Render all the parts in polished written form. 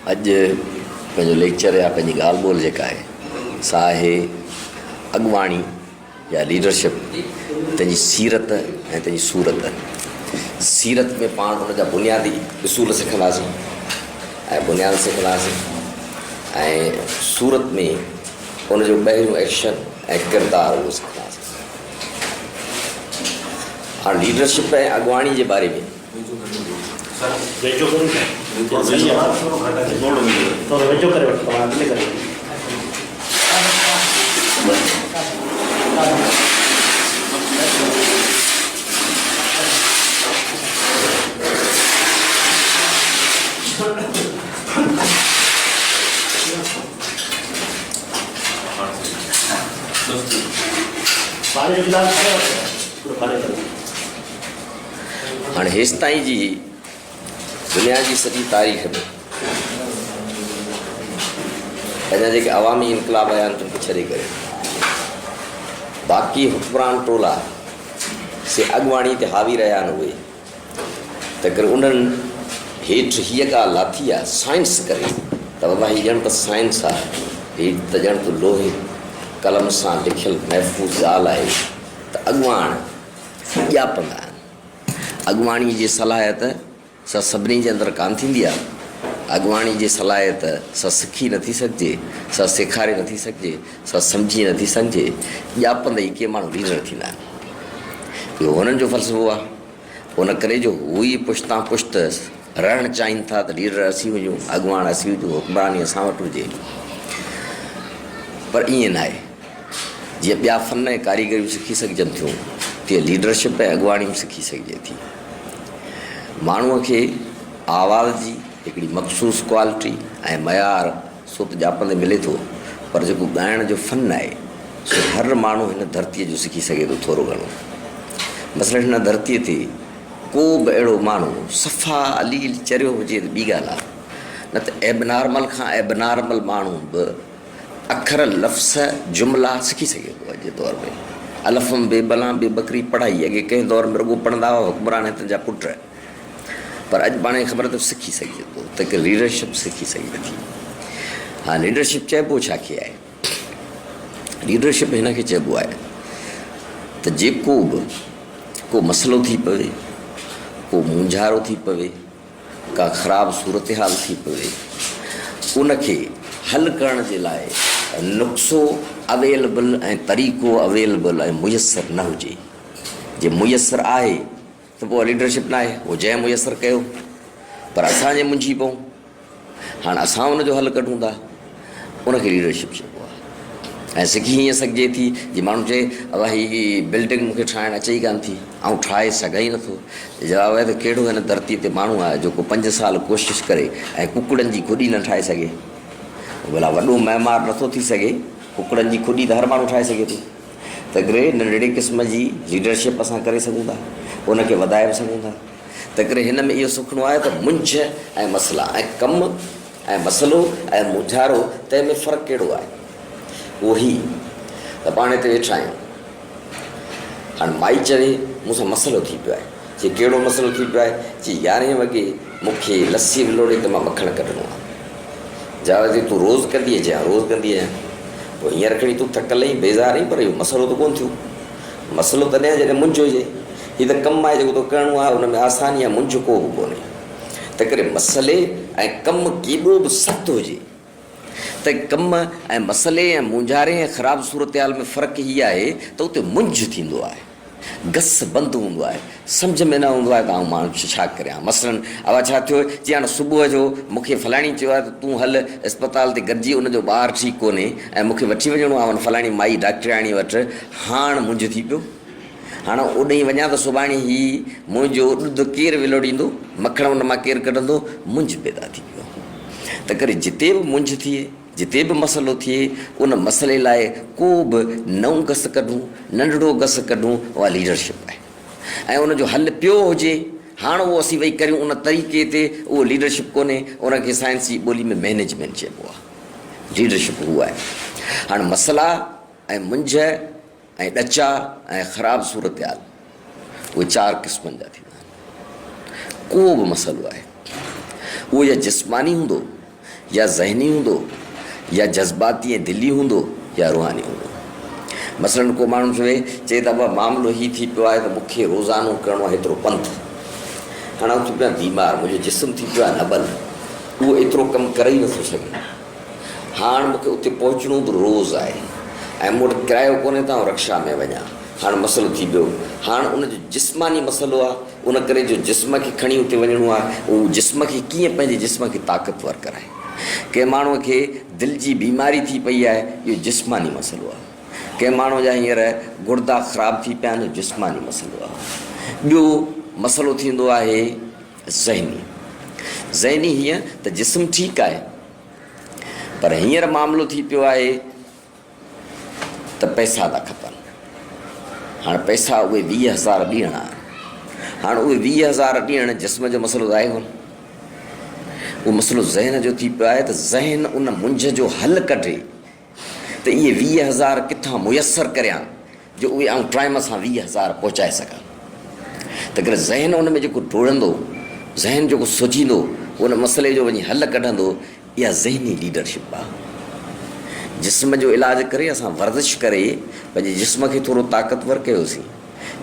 अॼु पंहिंजो लेक्चर या पंहिंजी ॻाल्हि ॿोल जेका आहे सा आहे अॻुवाणी या लीडरशिप, तंहिंजी सीरत ऐं तंहिंजी सूरत। सीरत में पाण हुनजा बुनियादी उसूल सिखंदासीं ऐं बुनियाद सिखंदासीं, ऐं सूरत में हुनजो ॿाहिरियों एक्शन ऐं किरदारु उहो सिखंदासीं। हाणे लीडरशिप ऐं अॻुवाणी जे बारे में हाणे हेसि ताईं जी दुनिया जी सॼी तारीख़ में अञा जेके अवामी इनकलाब आया आहिनि उनखे छॾे करे बाक़ी हुक्मरान टोला से अॻुवाणी ते हावी रहिया आहिनि। उहे त करे उन्हनि हेठि हीअ ॻाल्हि लाथी आहे साइंस करे त बाबा हीअ ॼण त साइंस आहे, हीअ त ॼण त लोहे कलम सां लिखियलु महफ़ूज़ ॻाल्हि आहे त अॻुवाण ॼापंदा आहिनि। अॻुवाणी जी सलाहियत सा सभिनी जे अंदरि कान थींदी आहे। अॻुवाणी जी सलाहियत सा सिखी नथी सघिजे, सा सेखारे नथी सघिजे, सा सम्झी नथी सघिजे। ॼापंदे ई के माण्हू लीडर थींदा आहिनि। इहो हुननि जो फ़लसफ़ो आहे। उन करे जो हू ई पुछतां पुछ्त रहणु चाहिनि था त लीडर असीं हुजूं, अॻुवाण असीं हुजूं, हुक्मरानी असां वटि हुजे। पर ईअं न आहे। जीअं ॿिया फ़न ऐं कारीगरियूं सिखी सघिजनि थियूं, तीअं लीडरशिप ऐं अॻुवाणी बि सिखी सघिजे थी। माण्हूअ खे आवाज़ जी हिकिड़ी मख़सूस क्वालिटी ऐं मयार सो त ॼापंदे मिले थो, पर जेको ॻाइण जो फ़न आहे सो हर माण्हू हिन धरतीअ जो सिखी सघे थो थोरो घणो। मसइलनि हिन धरतीअ ते को बि अहिड़ो माण्हू सफ़ा अलील चरियो हुजे त ॿी ॻाल्हि आहे, न त एबनॉर्मल खां एबनॉर्मल माण्हू बि अखर लफ़्ज़ जुमिला सिखी सघे थो। अॼु जे दौर में अलफ़म बेबला बेबकरी पढ़ाई अॻे कंहिं दौर में रुॻो पढ़ंदा हुआ हुक्मरान हितनि जा पुट, पर अॼु पाण खे ख़बर त सिखी सघिजे थो त हिकु लीडरशिप सिखी सघिजे थी। हा, लीडरशिप चइबो छा खे आहे? लीडरशिप हिन खे चइबो आहे त जेको बि को मसइलो थी पवे, को मुंझारो थी पवे, का ख़राबु सूरत हाल थी पवे, उनखे हल करण जे लाइ नुस्ख़ो अवेलेबल ऐं तरीक़ो अवेलेबल ऐं मुयसरु न हुजे। जे मुयसरु आहे त पोइ लीडरशिप न आहे। उहो जंहिं मुयसरु कयो, पर असांजे मुंझी पऊं, हाणे असां उनजो हल कढूं था, उनखे लीडरशिप चइबो आहे। ऐं सिखी हीअं सघिजे थी जीअं माण्हू चए भई हीअ बिल्डिंग मूंखे ठाहिणु अचे ई कान थी, ऐं ठाहे सघां ई नथो। जवाबु आहे त कहिड़ो हिन धरतीअ ते माण्हू आहे जेको 5 साल कोशिशि करे ऐं कुकड़नि जी खुॾी न ठाहे सघे। भला वॾो महिमार नथो थी सघे, कुकड़नि जी खुॾी त हर माण्हू ठाहे सघे थो। त करे नंढड़े क़िस्म जी लीडरशिप असां करे सघूं था, उनखे वधाए बि सघूं था। त करे हिन में इहो सुखणो आहे त मुंझ ऐं मसइला ऐं कमु ऐं मसइलो ऐं मुंझारो, तंहिंमें फ़र्क़ु कहिड़ो आहे? उहो ई त पाण हिते वेठा आहियूं। हाणे माई चवे मूंसां मसइलो थी पियो आहे। चए कहिड़ो मसइलो थी पियो आहे? चई 11 वॻे मूंखे लस्सी विलोड़े त मां मखणु कढणो आहे। जवाबु थी तूं रोज़ु कंदी अचे? रोज़ु कंदी आहियां। पोइ हींअर खणी तूं थकल आहीं, बेज़ार आहीं, पर इहो मसइलो त कोन्ह थियो। मसइलो तॾहिं जॾहिं मुंझ हुजे। हीअ त कमु आहे जेको तो करिणो आहे, हुन में आसानी आहे, मुंझ को बि कोन्हे। त करे मसइले ऐं कमु केॾो बि सख़्तु हुजे, त कमु ऐं मसइले ऐं मुंझारे ऐं ख़राबु सूरत हाल में फ़र्क़ु हीअ आहे त उते मुंझ थींदो आहे, गस बंदि हूंदो आहे, सम्झ में न हूंदो आहे त आउं माण्हू छा करियां। मसइलनि अवा छा थियो, जीअं हाणे सुबुह जो मूंखे फलाणी चयो आहे त तूं हल अस्पताल ते गॾिजी, उनजो ॿारु ठीकु कोन्हे ऐं मूंखे वठी वञिणो आहे फलाणी माई डॉक्टराणी वटि। हाणे मुंझ थी पियो। हाणे ओॾे वञा त सुभाणे ही मुंहिंजो ॾुध केरु विलोड़ींदो, मखण उन मां केरु कढंदो? मुंझ पैदा थी पियो। त करे जिते बि मुंझ थिए, जिते बि मसइलो थिए, उन मसइले लाइ को बि नओं गस कढूं, नंढड़ो गस कढूं, उहा लीडरशिप आहे। ऐं उनजो हल पियो हुजे, हाणे उहो असीं वेही करियूं उन तरीक़े ते, उहो लीडरशिप कोन्हे। उनखे साइंस जी ॿोली में मैनेजमेंट चइबो आहे। लीडरशिप उहा आहे। हाणे मसइला ऐं मुंझ ऐं ॾचा ऐं ख़राबु सूरत हाल, उहे 4 क़िस्मनि जा थींदा आहिनि। को बि मसइलो आहे, उहो या जिस्मानी हूंदो, या ज़हनी हूंदो, या जज़्बाती ऐं दिली हूंदो, या रूहानी हूंदो। मसलन को माण्हू चए त बाबा मामिलो हीअ थी पियो आहे त मूंखे रोज़ानो करिणो आहे हेतिरो पंधु, हाणे थी पियो आहे बीमार, मुंहिंजो जिस्म थी पियो आहे नबल, उहो एतिरो कमु करे ई नथो सघे। हाणे मूंखे उते पहुचणो बि रोज़ु आहे ऐं मूं वटि किरायो कोन्हे त आउं रक्षा में वञा। हाणे मसइलो थी पियो, हाणे उनजो जिस्मानी मसइलो आहे, उन करे जो जिस्म खे खणी उते वञिणो आहे, उहो जिस्म खे कीअं पंहिंजे जिस्म खे ताक़तवर कराए। कंहिं माण्हूअ खे दिलि जी बीमारी थी पई आहे, इहो जिस्मानी मसइलो आहे। कंहिं माण्हू जा हींअर गुर्दा ख़राबु थी पिया आहिनि, जिस्मानी मसइलो आहे। ॿियो मसइलो थींदो आहे ज़हनी। ज़हनी हीअं त जिस्म ठीकु आहे, पर हींअर मामिलो थी पियो आहे त पैसा था खपनि। हाणे पैसा उहे 20,000 ॾियणा, हाणे उहे 20,000 ॾियण जिस्म जो मसइलो आहे कोन, उहो मसइलो ज़हन जो थी पियो आहे त ज़हन उन मुंझ जो हल कढे त इहे 20,000 किथां मुयसरु करियां जो उहे आउं टाइम सां 20,000 पहुचाए सघां। त करे ज़हन उन में जेको डोड़ंदो, ज़हन जेको सोचींदो, उन मसइले जो वञी हल कढंदो, इहा ज़हनी लीडरशिप आहे। जिस्म जो इलाज करे, असां वर्जिश करे पंहिंजे जिस्म खे थोरो ताक़तवर कयोसीं,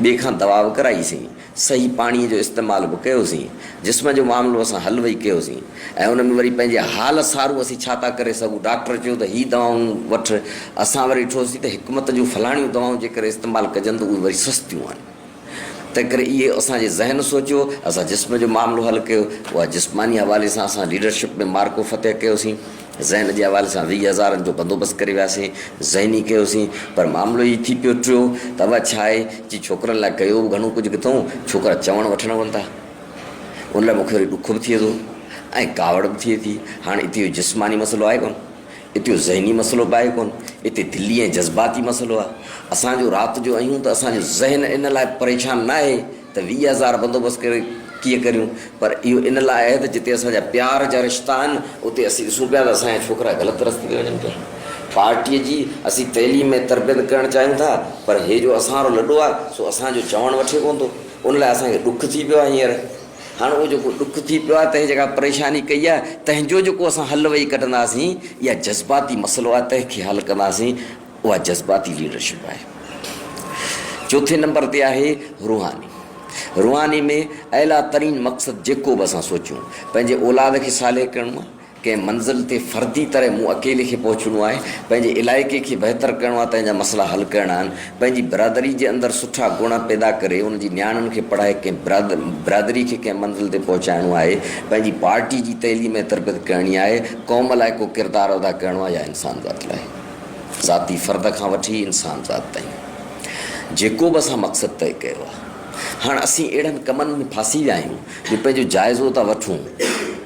ॿिए खां दवा बि कराईसीं, सही पाणीअ जो इस्तेमालु बि कयोसीं, जिस्म जो मामिलो असां हल वेही कयोसीं, ऐं उन में वरी पंहिंजे हाल सारूं असीं छा था करे सघूं। डॉक्टर चयो त हीअ दवाऊं वठि, असां वरी ॾिठोसीं त हिकमत जूं फलाणियूं दवाऊं जेकर इस्तेमालु कजनि त उहे वरी सस्तियूं आहिनि। तंहिं करे इहे असांजे ज़हन सोचियो, असां जिस्म जो मामिलो हल कयो, उहा जिस्मानी हवाले सां असां लीडरशिप में मार्को फ़तेह कयोसीं, ज़हन जे हवाले सां 20,000 जो बंदोबस्तु करे वियासीं, ज़हनी कयोसीं। पर मामिलो ई थी पियो टियों त अब छा आहे जी छोकिरनि लाइ कयो बि घणो कुझु किथऊं, छोकिरा चवणु वठणु कोन था, उन लाइ मूंखे वरी ॾुख बि थिए थो ऐं कावड़ बि थिए थी। हाणे हिते इहो जिस्मानी मसइलो आहे कोन, हिते इहो ज़हनी मसइलो बि आहे कोन, हिते दिली ऐं जज़्बाती मसइलो आहे। असांजो राति जो आहियूं त असांजो ज़हन इन लाइ परेशान न आहे त 20,000 बंदोबस्तु करे कीअं करियूं, पर इहो इन लाइ आहे त जिते असांजा प्यार जा रिश्ता आहिनि उते असीं ॾिसूं पिया त असांजा छोकिरा ग़लति रस्ते ते वञनि पिया। पार्टीअ जी असीं तइलीम में तरबियत करणु चाहियूं था, पर हे जो असां लॾो आहे सो असांजो चवणु वठे कोन थो, उन लाइ असांखे ॾुख थी पियो आहे हींअर। हाणे उहो जेको ॾुख थी पियो आहे, तंहिं जेका परेशानी कई आहे, तंहिंजो जेको असां हल वेही कढंदासीं, इहा जज़्बाती मसइलो आहे, तंहिंखे हल कंदासीं, उहा जज़्बाती लीडरशिप आहे। चोथे नंबर ते आहे रूहानी। रूहानी में अला तरीन मक़सदु जेको बि असां सोचियूं, पंहिंजे औलाद खे साले करिणो आहे, कंहिं मंज़िल ते फ़र्दी तरह मूं अकेले खे पहुचणो आहे, पंहिंजे इलाइक़े खे बहितर करिणो आहे, तंहिंजा मसइला हल करिणा आहिनि, पंहिंजी बिरादरी जे अंदरि सुठा गुण पैदा करे उनजी नियाणियुनि खे पढ़ाए कंहिं बिरादरी खे कंहिं मंज़िल ते पहुचाइणो आहे, पंहिंजी पार्टी जी तइलीम में तरबियत करणी आहे, क़ौम लाइ को किरदारु अदा करिणो आहे, या इंसान ज़ात लाइ, ज़ाती फ़र्द खां वठी इंसान ज़ात ताईं जेको बि असां मक़सदु तइ कयो आहे। हाणे असीं अहिड़नि कमनि में फासी विया आहियूं जो पंहिंजो जाइज़ो था वठूं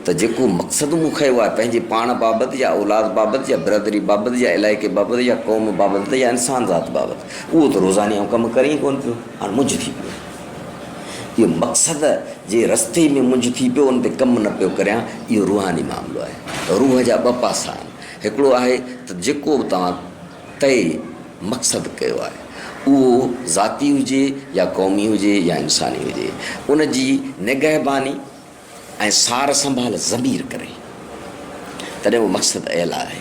त जेको मक़सदु मूं खयो आहे पंहिंजे पाण बाबति, या औलाद बाबति, या बिरादरी बाबति, या इलाइक़े बाबति, या क़ौम बाबति, या इंसान ज़ात बाबति, उहो त रोज़ानी आउं कमु करे ई कोन पियो। हाणे मुंझ थी पियो, इहो मक़सद जे रस्ते में मुंझ थी पियो, उन ते कमु न पियो करियां, इहो रूहानी मामिलो आहे। रूह जा ॿ पासा आहिनि, हिकिड़ो आहे त जेको बि तव्हां तइ मक़सदु कयो आहे, उहो ज़ाती हुजे या क़ौमी हुजे या इंसानी हुजे, उन जी निगहबानी ऐं सार संभाल ज़मीर करे, तॾहिं उहो मक़सदु अहिला आहे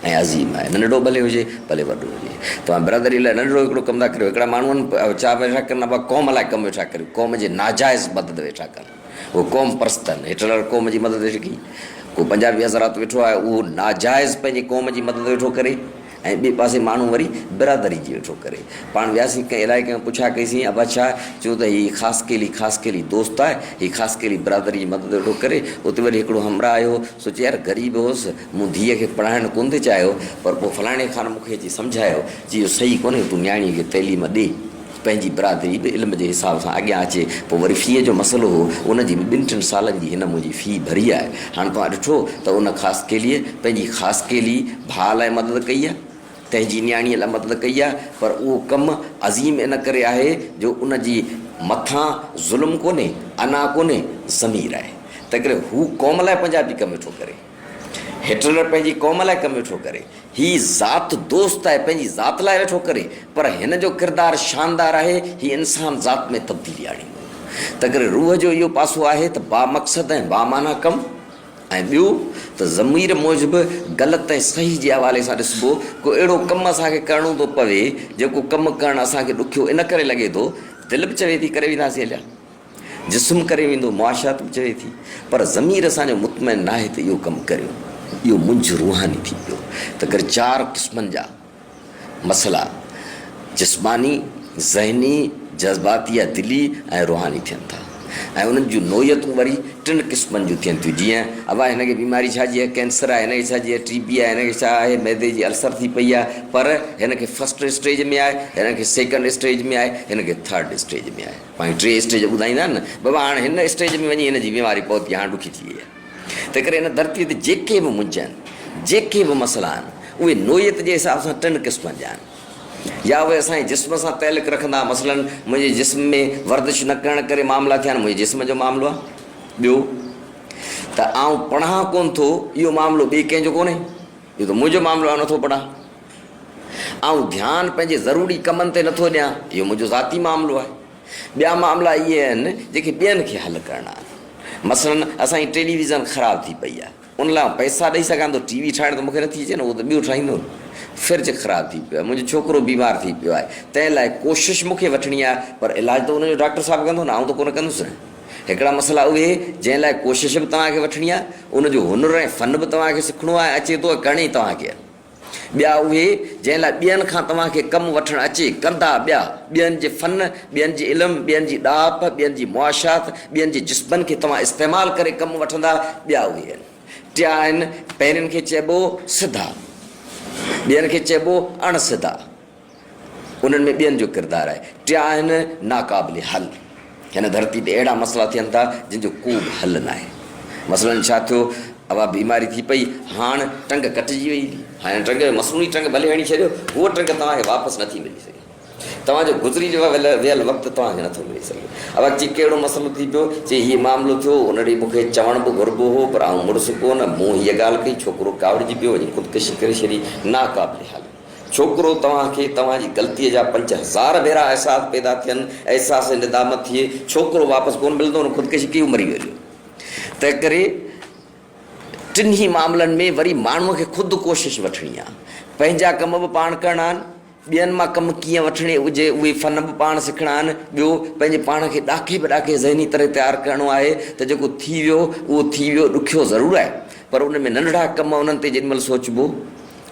ऐं अज़ीम आहे। नंढड़ो भले हुजे भले वॾो हुजे, तव्हां बिरादरी लाइ नंढड़ो हिकिड़ो कमु था करियो, हिकिड़ा माण्हुनि छा वेठा कनि, न क़ौम लाइ कमु वेठा करियो, क़ौम जे नाजाइज़ मदद वेठा कनि, उहो क़ौम परस्त आहिनि। हिटलर क़ौम जी मदद वेठी कई, को पंजाबी हज़रात वेठो आहे, उहो नाजाइज़ पंहिंजी क़ौम जी मदद वेठो करे, ऐं ॿिए पासे माण्हू वरी बिरादरी जी वेठो करे। पाण वियासीं कंहिं इलाइक़े में, पुछा कईसीं अब छा, चयो त हीअ ख़ासि केली दोस्त आहे, हीअ ख़ासि केली बिरादरी जी मदद वेठो करे। उते वरी हिकिड़ो हमरा आयो, सोचे यार ग़रीब हुउसि, मूं धीअ खे पढ़ाइणु कोन थी चाहियो, पर पोइ फलाणे खां मूंखे अची सम्झायो जी इहो सही कोन्हे, तूं नियाणीअ खे तइलीम ॾे, पंहिंजी बिरादरी बि इल्म जे हिसाब सां अॻियां अचे। पोइ वरी फ़ीअ जो मसइलो हो, उनजी 2-3 सालनि जी हिन मुंहिंजी फ़ी भरी आहे। हाणे तव्हां ॾिठो त उन ख़ासि केलीअ पंहिंजी ख़ासि केली भाउ लाइ मदद कई आहे, तंहिंजी नियाणीअ लाइ मदद कई आहे, पर उहो कमु अज़ीम इन करे आहे जो उनजी मथां ज़ुल्म कोन्हे, अना कोन्हे, ज़मीर आहे। तंहिं करे हू क़ौम लाइ पंजाबी कमु वेठो करे, हिटलर पंहिंजी क़ौम लाइ कमु वेठो करे, हीअ ज़ात दोस्त आहे पंहिंजी ज़ात लाइ वेठो करे, पर हिन जो किरदारु शानदार आहे, हीअ इंसान ज़ात में तब्दीली आणींदो। तंहिं करे रूह जो इहो पासो आहे त बा मक़सद ऐं बामाना कमु ऐं ॿियो त ज़मीर मूजिबि ग़लति ऐं सही जे हवाले सां ॾिसबो को अहिड़ो कमु असांखे करिणो थो पवे जेको कमु करणु असांखे ॾुखियो इन करे लॻे थो दिलि बि चवे थी करे वेंदासीं हलिया, जिस्म करे वेंदो, मुआशात बि चवे थी, पर ज़मीर असांजो मुतमइन न आहे त इहो कमु करियो। इहो मुंझ रूहानी थी पियो। त करे 4 क़िस्मनि जा मसइला जिस्मानी, ज़हनी, जज़्बाती या दिली ऐं रूहानी थियनि था ऐं उन्हनि जूं नोयतूं वरी 3 क़िस्मनि जूं थियनि थियूं। जीअं अवा हिनखे बीमारी छा जी आहे, कैंसर आहे, हिनखे छा जी आहे, TB आहे, हिनखे छा आहे, मैदे जी अल्सर थी पई आहे, पर हिनखे फर्स्ट स्टेज में आहे, हिनखे सेकंड स्टेज में आहे, हिनखे थर्ड स्टेज में आहे। पाण 3 स्टेज ॿुधाईंदा आहिनि न, बाबा हाणे हिन स्टेज में वञी हिन जी बीमारी पहुती, हाणे ॾुखी थी वई आहे। तंहिं करे हिन धरतीअ ते जेके बि मुंझ आहिनि, जेके बि मसइला आहिनि, उहे नोयत जे हिसाब सां 3 क़िस्मनि जा आहिनि। या उहे असांजे जिस्म सां तइल्लुक़ रखंदा, मसलन मुंहिंजे जिस्म में वर्जिश न करण करे मामला थिया आहिनि, मुंहिंजे जिस्म जो मामिलो आहे। ॿियो त आउं पढ़ां कोन थो, इहो मामिलो ॿिए कंहिंजो कोन्हे, इहो त मुंहिंजो मामिलो आहे, नथो पढ़ां। ऐं ध्यानु पंहिंजे ज़रूरी कमनि ते नथो ॾियां, इहो मुंहिंजो ज़ाती मामिलो आहे। ॿिया मामला इहे आहिनि जेके ॿियनि खे हल करणा आहिनि। मसलन असांजी टेलीविज़न ख़राबु थी पई आहे, उन लाइ पैसा ॾेई सघां थो, TV ठाहिण त मूंखे नथी अचे न, उहो त ॿियो ठाहींदो न। फ्रिज ख़राबु थी पियो आहे, मुंहिंजो छोकिरो बीमार थी पियो आहे, तंहिं लाइ कोशिशि मूंखे वठणी आहे, पर इलाजु त उनजो डॉक्टर साहिबु कंदो न, आउं त कोन कंदुसि न। हिकिड़ा मसइला उहे जंहिं लाइ कोशिशि बि तव्हांखे वठणी आहे, उनजो हुनुर ऐं फ़न बि तव्हांखे सिखणो आहे, अचे थो करणी तव्हांखे आहे। ॿिया उहे जंहिं लाइ ॿियनि खां तव्हांखे कमु वठणु अचे, कंदा ॿिया, ॿियनि जे फ़न, ॿियनि जे इल्मु, ॿियनि जी ॾाप, ॿियनि जी मुआशात, ॿियनि जे जिस्मनि खे तव्हां इस्तेमालु करे कमु वठंदा, ॿिया उहे आहिनि। 3 आहिनि, पहिरियुनि खे चइबो सिधा, ॿियनि खे चइबो अणसिधा, उन्हनि में ॿियनि जो किरदारु आहे। 3 आहिनि नाक़ाबिल हल। हिन धरती ते अहिड़ा मसइला थियनि था जंहिंजो को बि हल न आहे। मसइलनि छा थियो, अवा बीमारी थी पई, हाणे टंग कटिजी वई, हाणे टंग मसनूई टंग भले हणी छॾियो, उहो टंग तव्हांखे वापसि नथी मिली सघे, तव्हांजो गुज़री वियल वक़्तु तव्हांखे नथो मिली सघे। अवा चई कहिड़ो मसइलो थी पियो, चई हीअ मामिलो थियो, उन ॾींहुं मूंखे चवण बि घुरिबो हो, पर आउं मुड़ुसि कोन, मूं हीअ ॻाल्हि कई, छोकिरो कावड़िजी पियो, वञी ख़ुदकुशी करे छॾी। नाक़ाबिल हल। छोकिरो तव्हांखे तव्हांजी ग़लतीअ जा 5000 भेरा अहसास पैदा थियनि, अहसास निदामत थिए, छोकिरो वापसि कोन मिलंदो, उन ख़ुदकुशी कई, मरी वियो। तंहिं करे 3 मामलनि में वरी माण्हूअ खे ख़ुदि कोशिशि वठणी आहे, पंहिंजा कम बि पाण करणा आहिनि, ॿियनि मां कमु कीअं वठणे हुजे उहे फ़न बि पाण सिखणा आहिनि। ॿियो पंहिंजे पाण खे ॾाखे बि ॾाखे ज़हनी तरह तयारु करिणो आहे त जेको थी वियो उहो थी वियो, ॾुखियो ज़रूरु आहे, पर उन में नंढड़ा कम उन्हनि ते जेॾीमहिल सोचिबो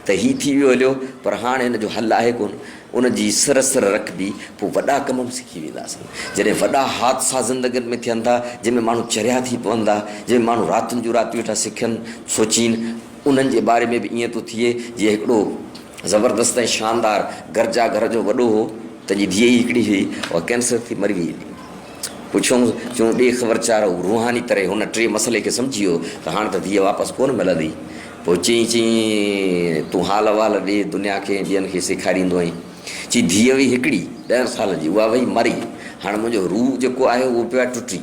त हीअ थी वियो हलियो, पर हाणे हिन जो हल आहे कोन, उनजी सिर रखबी, पोइ वॾा कम बि सिखी वेंदासीं। जॾहिं वॾा हादसा ज़िंदगीनि में थियनि था, जंहिंमें माण्हू चरिया थी पवंदा, जंहिंमें माण्हू रातिनि जूं रातियूं वेठा सिखनि सोचीनि, उन्हनि जे बारे में बि ईअं थो थिए जीअं हिकिड़ो ज़बरदस्त ऐं शानदार गर्जा घर जो वॾो हो, तंहिंजी धीअ ई हिकिड़ी हुई, और कैंसर थी मरी वई। पुछूं चऊं ॾे ख़बर चार, रूहानी तरह हुन 3 मसइले खे सम्झी वियो त हाणे त धीअ वापसि कोन मिलंदी। पोइ चई तूं हाल अहिवाल ॾे दुनिया खे, ॿियनि खे सेखारींदो आहीं। चई धीअ हुई हिकिड़ी 10 साल जी, उहा वई मरी, हाणे मुंहिंजो रूह जेको आहे उहो पियो आहे टुटी,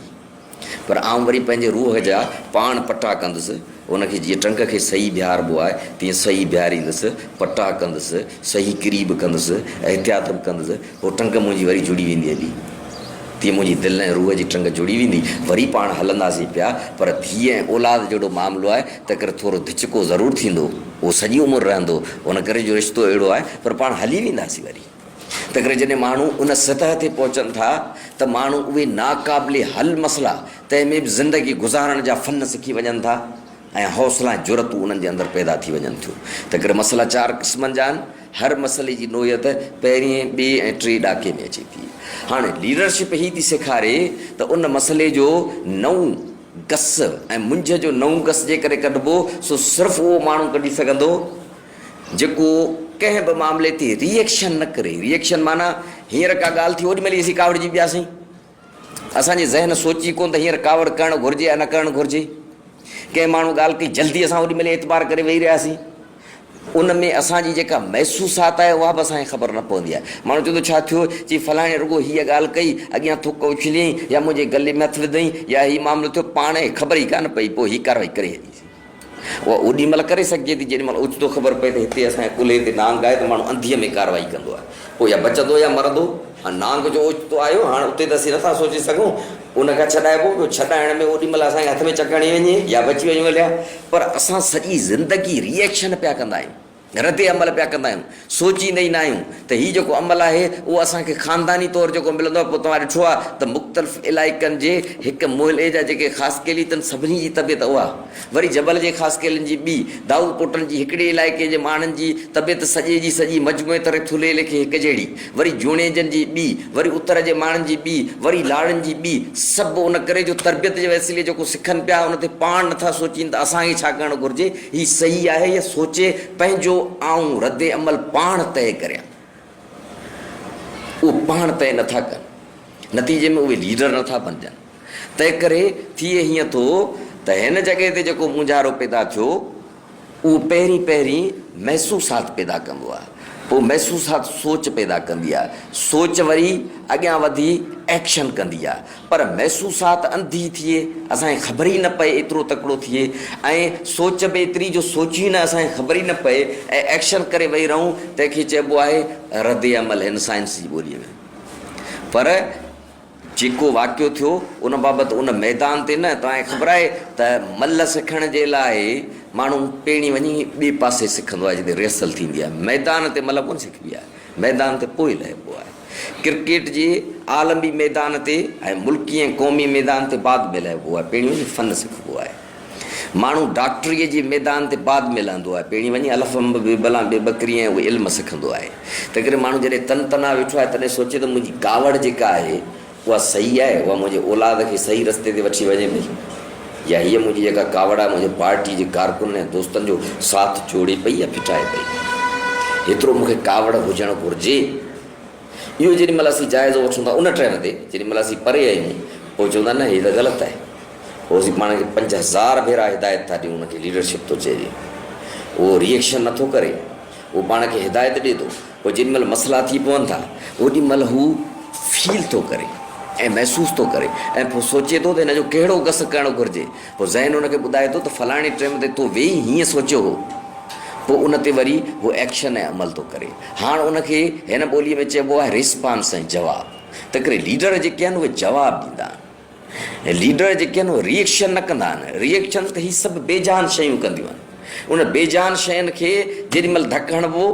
पर आउं वरी पंहिंजे रूह जा पाण पटा कंदुसि, उनखे जीअं टंग खे सही बीहारबो आहे तीअं सही बीहारींदुसि, पटा कंदुसि, सही किरी बि कंदुसि, एहतियात बि कंदुसि, पोइ टंग मुंहिंजी वरी जुड़ी वेंदी हली, तीअं मुंहिंजी दिलि ऐं रूह जी टंग जुड़ी वेंदी, वरी पाण हलंदासीं पिया। पर धीअ ऐं औलाद जहिड़ो मामिलो आहे त करे थोरो धिचको ज़रूरु थींदो, उहो सॼी उमिरि रहंदो, उन करे जो रिश्तो अहिड़ो आहे, पर पाण हली वेंदासीं वरी। त करे जॾहिं माण्हू उन सतह ते पहुचनि था त माण्हू उहे नाक़ाबिल हल मसइला, तंहिंमें बि ज़िंदगी गुज़ारण जा फ़न सिखी वञनि था ऐं हौसला ऐं जुरतूं उन्हनि जे अंदरि पैदा थी वञनि थियूं। त करे मसइला 4 क़िस्मनि जा आहिनि, हर मसइले जी नोयत पहिरीं, ॿिए ऐं 3 ॾाके में अचे थी। हाणे लीडरशिप ही थी सेखारे त उन मसइले जो नओं गस ऐं मुंझ जो नओं गस जे करे कढिबो, सो सिर्फ़ु उहो माण्हू कढी सघंदो जेको कंहिं बि मामले ते रिएक्शन न करे। रिएक्शन माना हींअर का ॻाल्हि थी, ओॾी महिल असीं कावड़िजी पियासीं, असांजे ज़हन सोची कोन त हींअर कावड़ करणु घुरिजे या न करणु घुरिजे। कंहिं माण्हू ॻाल्हि कई, जल्दी असां ओॾी महिल एतबार करे वेही रहियासीं, उन में असांजी जेका महसूसात आहे उहा बि असांखे ख़बर न पवंदी आहे। माण्हू चवंदो छा थियो, चई फलाणे रुॻो हीअ ॻाल्हि कई, अॻियां थुक उछलियईं या मुंहिंजे गले में हथु विधईं या हीअ मामिलो थियो, पाण ई ख़बर ई कान पई, पोइ हीअ कारवाई करे छॾीसीं। उहा ओॾी महिल करे सघिजे थी जेॾी महिल ओचितो ख़बर पए त हिते असांजे कुल्हे ते नांग आहे, त माण्हू अंधीअ में कारवाई कंदो आहे, पोइ या बचंदो या मरंदो। हाणे नांग जो ओचितो आयो, हाणे उते त असीं नथा सोचे सघूं, उनखां छॾाइबो पियो। छॾाइण में ओॾी महिल असांजे हथ में चकणी वञे या बची वञूं हलिया, पर असां सॼी ज़िंदगी रिएक्शन पिया कंदा आहियूं, रदे अमल पिया कंदा आहियूं, सोचींदे ई न आहियूं त हीउ जेको अमल आहे उहो असांखे ख़ानदानी तौरु जेको मिलंदो आहे। पोइ तव्हां ॾिठो आहे त मुख़्तलिफ़ इलाइक़नि जे हिकु मुहले जा जेके ख़ासि केली अथनि सभिनी जी तबियत उहा, वरी जबल जे ख़ासि केलनि जी ॿी, दाऊद पोटनि जी हिकिड़े इलाइक़े जे माण्हुनि जी तबियत सॼे जी सॼी मजमूए तरह थुले लेखे हिकु जहिड़ी, वरी जूणेजनि जी ॿी, वरी उतर जे माण्हुनि जी ॿी, वरी लाड़नि जी ॿी, सभु उन करे जो तरबियत जे वसीले जेको सिखनि पिया उन ते पाण नथा सोचीनि त असांखे छा करणु घुरिजे, हीउ सही आहे या सोचे पंहिंजो आऊं रदे अमल पाण तय करियां, उहो पाण तय नथा कनि, नतीजे में उहे लीडर नथा बणजनि। तंहिं करे थिए हीअं थो त हिन जॻह ते जेको मुंझारो पैदा थियो उहो पहिरीं पहिरीं महसूसात पैदा कंदो आहे, पोइ महसूसात सोच पैदा कंदी आहे, सोच वरी अॻियां वधी एक्शन कंदी आहे। पर महसूसात अंधी थिए, असांखे ख़बर ई न पए एतिरो तकिड़ो थिए, ऐं सोच बि एतिरी जो सोची न असांखे ख़बर ई न पए ऐं एक्शन करे वेही रहूं, तंहिंखे चइबो आहे रदे अमल हिन साइंस जी ॿोलीअ में। पर जेको वाक़ियो थियो उन बाबति उन मैदान ते न, तव्हांखे ख़बर आहे त मल सिखण जे लाइ माण्हू पहिरीं वञी ॿिए पासे सिखंदो आहे जिते रिहर्सल थींदी आहे, मैदान ते मल कोन सिखबी आहे, मैदान ते पोइ लहिबो आहे। क्रिकेट जे आलमी मैदान ते ऐं मुल्की ऐं क़ौमी मैदान ते बाद में लहिबो आहे, पहिरीं वञी फ़न सिखबो आहे। माण्हू डॉक्टरीअ जे मैदान ते बाद में लहंदो आहे, पहिरीं वञी अलफ़ अंब बेबला बेबकरी ऐं उहे इल्म सिखंदो आहे। तंहिं करे माण्हू जॾहिं तना वेठो आहे तॾहिं सोचे त मुंहिंजी कावड़ जेका आहे उहा सही आहे, उहा मुंहिंजे औलाद खे सही रस्ते ते वठी वञे पई, या हीअ मुंहिंजी जेका कावड़ आहे मुंहिंजे पार्टी जे कारकुन ऐं दोस्तनि जो साथ जोड़े पई या फिटाए पई, एतिरो मूंखे कावड़ हुजणु घुरिजे। इहो जेॾी महिल असीं जाइज़ो वठूं था उन टाइम ते, जेॾी महिल असीं परे आहियूं पोइ चवंदा न हीअ त ग़लति आहे, पोइ असीं पाण खे 5000 भेरा हिदायत था ॾियूं, उनखे लीडरशिप थो चइजे, उहो रिएक्शन नथो करे, उहो पाण खे हिदायत ॾिए थो। पोइ जेॾी महिल मसइला थी पवनि था ओॾी महिल हू फील थो करे ऐं महसूसु थो करे ऐं पोइ सोचे थो त हिन जो कहिड़ो गस करणु घुरिजे। पोइ ज़हन हुनखे ॿुधाए थो त फलाणे टाइम ते तो वेही हीअं सोचियो हो, पोइ उन ते वरी उहो एक्शन ऐं अमल थो करे। हाणे उनखे हिन ॿोलीअ में चइबो आहे रिस्पॉन्स ऐं जवाबु। त करे लीडर जेके आहिनि उहे जवाबु ॾींदा आहिनि, ऐं लीडर जेके आहिनि उहे रिएक्शन न कंदा आहिनि। रिएक्शन त हीअ सभु बेजान शयूं कंदियूं आहिनि, उन बेजान शयुनि खे जेॾी महिल धकु हणिबो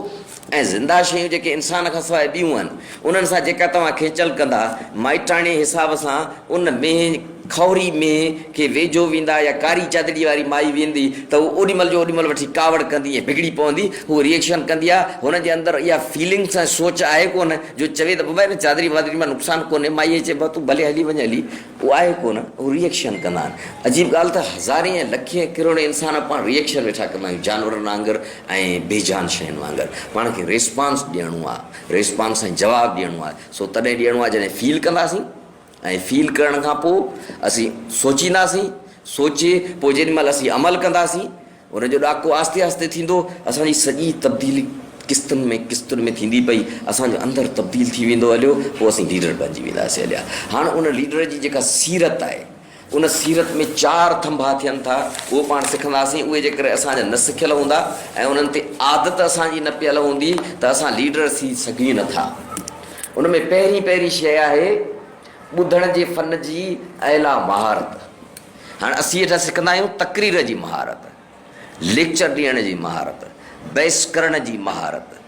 ऐं ज़िंदा शयूं जेके इंसान खां सवाइ ॿियूं आहिनि उन्हनि सां जेका तव्हां खेचल कंदा माइटाणे हिसाब सां, उन में खौरी में खे वेझो वेंदा या कारी चादड़ी वारी माई वेंदी त उहो ओॾी महिल जो ओॾी महिल वठी कावड़ कंदी ऐं बिगड़ी पवंदी, उहो रिएक्शन कंदी आहे। हुनजे अंदरि इहा फीलिंग्स ऐं सोच आहे कोन जो चवे त बाबा चादरी वादरी मां नुक़सानु कोन्हे, माईअ चए भाउ तूं भले हली वञ हली, उहो आहे कोन, उहो रिएक्शन कंदा आहिनि। अजीब ॻाल्हि त हज़ारे ऐं लखे किरोड़े इंसान पाण रिएक्शन वेठा कंदा आहियूं, जानवरनि वांगुरु ऐं बेजान शयुनि वांगुरु। पाण खे रिस्पॉन्स ॾियणो आहे, रिस्पॉन्स ऐं जवाबु ॾियणो आहे। सो तॾहिं ॾियणो आहे जॾहिं फील कंदासीं, ऐं फील करण खां पोइ असीं सोचींदासीं, सोचे पोइ जेॾी महिल असीं अमल कंदासीं उनजो ॾाको आस्ते आस्ते थींदो, असांजी सॼी तब्दीली किस्तुनि में थींदी पई, असांजो अंदरि तब्दील थी वेंदो हलियो, पोइ असीं लीडर बणिजी वेंदासीं हलिया। हाणे उन लीडर जी जेका सीरत आहे उन सीरत में 4 थंभा थियनि था, उहो पाण सिखंदासीं। उहे जेकर असांजा न सिखियल हूंदा ऐं उन्हनि ते आदत असांजी न पियल हूंदी त असां लीडर थी सघी नथा। उन में पहिरीं शइ आहे ॿुधण जे फ़न जी अला महारत। हाणे असीं हेठां सिखंदा आहियूं तक़रीर जी महारत, लेक्चर ॾियण जी महारत, बहस करण जी महारत।